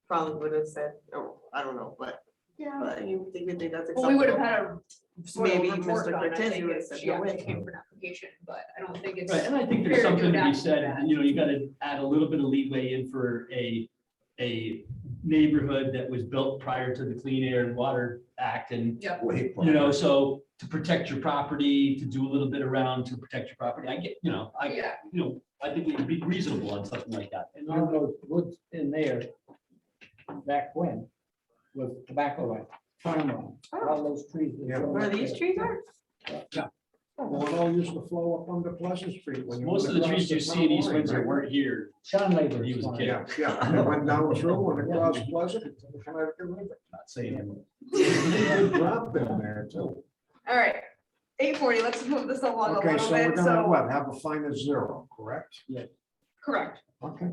B: probably would have said, oh, I don't know, but you think that's
A: Well, we would have
B: acceptable.
A: had a sort of
B: Maybe
A: report
B: Mr.
A: done, I
B: Cortez
A: think,
B: would have
A: if
B: said
A: she
B: no
A: actually
B: way.
A: came for an application, but I don't think it's.
F: Right, and I think there's
A: fair to do
F: something to be
A: that.
F: said, you know, you gotta add a little bit of leeway in for a neighborhood that was built prior to the Clean Air and Water Act, and,
A: Yeah.
C: Way
F: you know, so to protect your property, to do a little bit around to protect your property, I get, you know,
A: Yeah.
F: I think we'd be reasonable on something like that.
J: And all those woods in there, back when, was tobacco land, farmland, all those trees. that
C: Yeah.
J: grow
B: Where
J: up
B: these
J: there.
B: trees are?
C: Well, it all used to flow up under Pleasant Street. when you
F: Most of
C: went
F: the
C: across
F: trees you see in
C: town
F: East
C: line,
F: Windsor
C: right?
F: weren't here
J: Sean Labor.
F: when he was a kid.
C: Yeah, yeah, they went down through and across Pleasant to the Connecticut River.
F: Not saying him.
C: Good drop in there too.
A: All right, 8:40, let's move this along a
C: Okay,
A: little
C: so we're
A: bit,
C: gonna,
A: so,
C: what, have a fine of 0, correct?
A: correct.
C: Okay.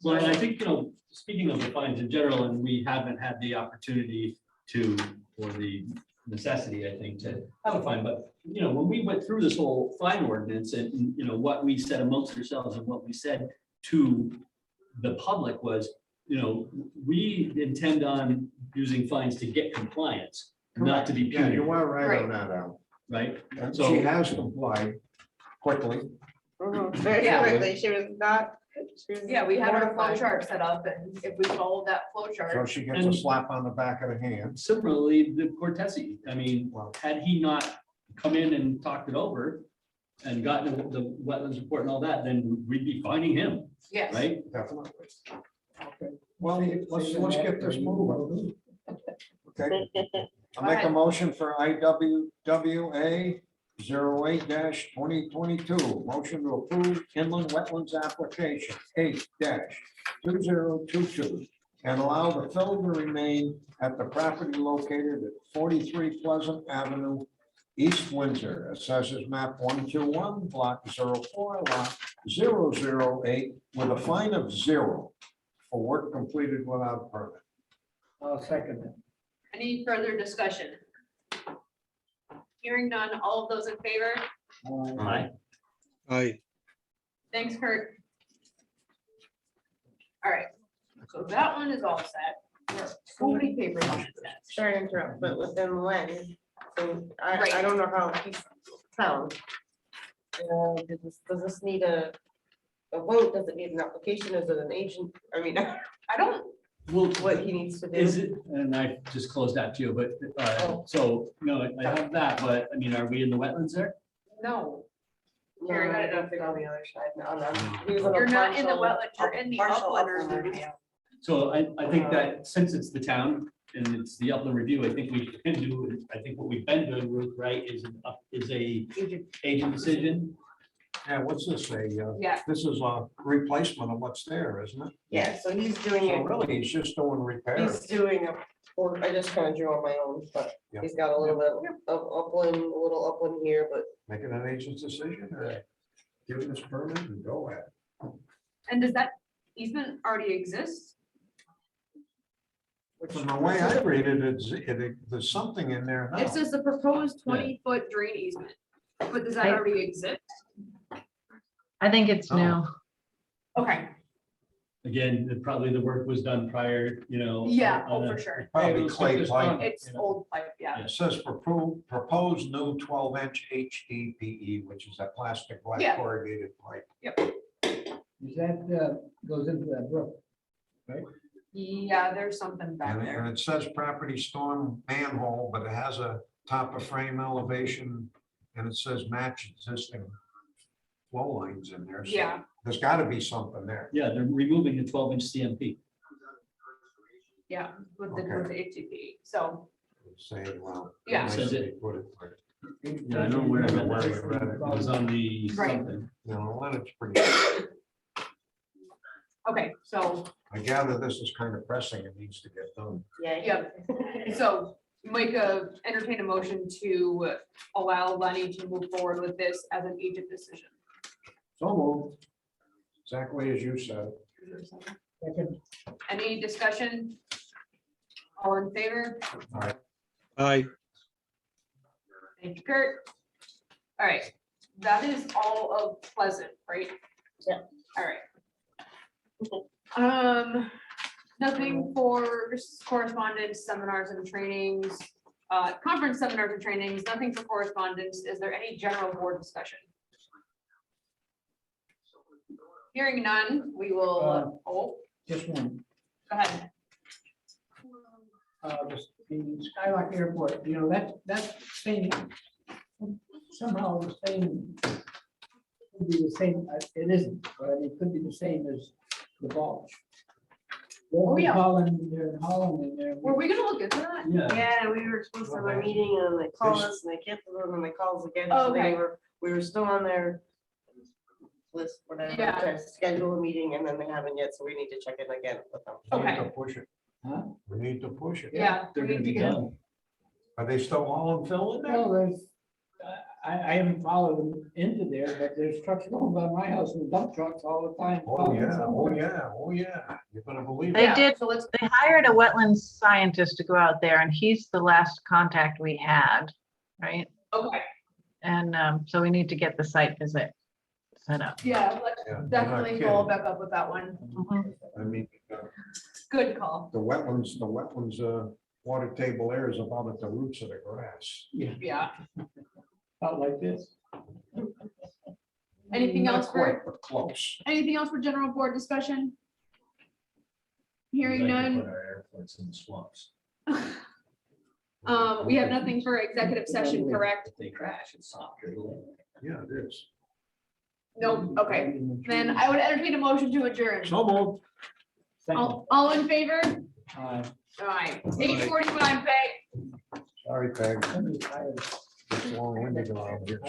F: Well, and I think, you know, speaking of the fines in general, and we haven't had the opportunity to, or the necessity, I think, to have a fine, but, you know, when we went through this whole fine ordinance and, you know, what we said amongst ourselves and what we said to the public was, you know, we intend on using fines to get compliance, not to be
C: Yeah, you
F: punitive,
C: are right
A: Right.
C: on that, Al.
F: right?
C: And
F: So-
C: she has complied quickly.
B: Very
A: Yeah.
B: quickly, she was not. she was
A: Yeah, we had our flow
B: mortified.
A: chart set up, and if we followed that flow
C: So
A: chart,
C: she gets a
F: And-
C: slap on the back of the hand.
F: Similarly, the Cortese, I mean, had he not come in and talked it over and gotten the wetlands report and all that, then we'd be finding him,
A: yes.
F: right?
C: Definitely.
J: Okay.
C: Well, let's get this moving. Okay. I make a motion for IWWA 08-2022, motion to approve inland wetlands application 8-2022 and allow the fill to remain at the property located at 43 Pleasant Avenue, East Windsor, assessors map 121, block 04, lot 008, with a fine of 0 for work completed without permit.
J: I'll second it.
A: Any further discussion? Hearing none, all of those in favor?
F: Aye.
N: Aye.
A: Thanks, Kurt. All right, so that one is all set. There are so many papers on this.
B: Sorry to interrupt, but within when? So I
A: Right.
B: don't know how he's found. Does this need a vote? Does it need an application? Is it an agent? I mean,
A: I don't,
F: Well,
B: what he needs to do.
F: is it, and I just closed that too, but, so, no, I have that, but, I mean, are we in the wetlands there?
A: no,
B: No, I don't think on the other side. No. He was on a
A: you're not in the
B: partial-
A: wetlands, you're in the
B: partial
A: upland
B: upland
A: review.
F: So I think that since it's the town and it's the upland review, I think we can do, I think what we've been doing, Ruth, right, is a agent decision.
C: Yeah, what's this,
A: Yeah.
C: this is a replacement of what's there, isn't it?
B: Yeah, so he's doing
C: So
B: it.
C: really, he's just doing repairs.
B: He's doing or I just kind of drew on my own, but
C: Yeah.
B: he's got a little bit of upland, a little upland here, but
C: Making an agent's decision or giving us permit and go at it.
A: And does that easement already exist?
C: From the way I read it, there's something in there now.
A: It says the proposed 20-foot drain easement, but does that
G: I-
A: already exist?
G: I think it's new.
A: Okay,
F: Again, probably the work was done prior,
A: yeah,
F: on
A: oh,
F: a-
A: for sure.
C: Probably clay pipe.
A: It's old pipe, yeah.
C: It says proposed new 12-inch HDPE, which is that plastic black
A: Yeah.
C: corrugated pipe.
J: Is that, goes into that brook?
A: Yeah, there's something back
C: And
A: there.
C: it says property storm manhole, but it has a top of frame elevation and it says match existing flow lines in there. So
A: Yeah.
C: There's got to be something there.
F: Yeah, they're removing the 12-inch CMP.
A: Yeah, with the
C: Okay.
A: HTTP, so,
C: Saying, well.
A: Yeah.
C: nice
F: Says
C: they
F: it.
C: put it, but,
F: Yeah, I know where I read
C: Where
F: that.
C: you read it.
F: It was on the
A: Right.
F: something.
C: You know, Leonard's pretty,
A: okay, so,
C: I gather this is kind of pressing. It needs to get done.
B: yeah.
A: so Mike, entertain a motion to allow Lenny to move forward with this as an agent decision.
C: So moved. Exactly as you said.
J: Second.
A: Any discussion? All in favor?
N: Aye.
A: Thank you, Kurt. All right, that is all of Pleasant, right?
B: Yeah.
A: All right. Nothing for correspondence, seminars and trainings, conference seminars and trainings, nothing for correspondence. Is there any general board discussion? Hearing none, we will,
J: Just one.
A: go ahead.
J: The Skylock Airport, that's same, somehow the same. Could be the same, it isn't, but I mean, it could be the same as the bulge.
A: Oh, yeah.
J: Holland, they're in Holland and they're.
A: Were we gonna look into that?
F: Yeah.
B: Yeah, we were supposed to have a meeting and they called us and they canceled it and they called us again. So
A: Okay.
B: we were still on their list, whatever,
A: Yeah.
B: to schedule a meeting and then they haven't yet, so we need to check in again with them.
C: We need
A: Okay.
C: to push it.
J: Huh?
C: We need to push it.
A: Yeah.
F: They're
A: we
F: gonna
A: need
F: be
A: to get-
F: done.
C: Are they still hauling fill in there?
J: Well, there's, I haven't followed them into there, but there's trucks going by my house and dump trucks all the time.
C: Oh, yeah, oh, yeah, oh, yeah. You're gonna believe
G: They
C: it.
G: did,
A: So let's,
G: they hired a wetlands scientist to go out there and he's the last contact we had, right?
A: okay,
G: And so we need to get the site visit set up.
A: yeah, let's
C: Yeah, you're not
A: definitely follow
C: kidding.
A: back up with that one.
G: Mhm.
C: I mean,
A: Good call.
C: the wetlands, water table there is about at the roots of the grass.
A: Yeah.
J: Out like this.
A: Anything
C: Not
A: else
C: quite,
A: for,
C: but close.
A: anything else for general board discussion? Hearing
F: We'd like to
A: none.
F: put our airports in the swamps.
A: We have nothing for executive session, correct?
F: If they crash, it's softer.
C: Yeah, it is.
A: Nope, okay. Then I would entertain a motion to adjourn.
C: So moved.
A: All in favor?
J: Uh,
A: All right, 8:45, Peg.
C: Sorry. Sorry, Peg.
J: I'm retired.
C: It's long-winded around here.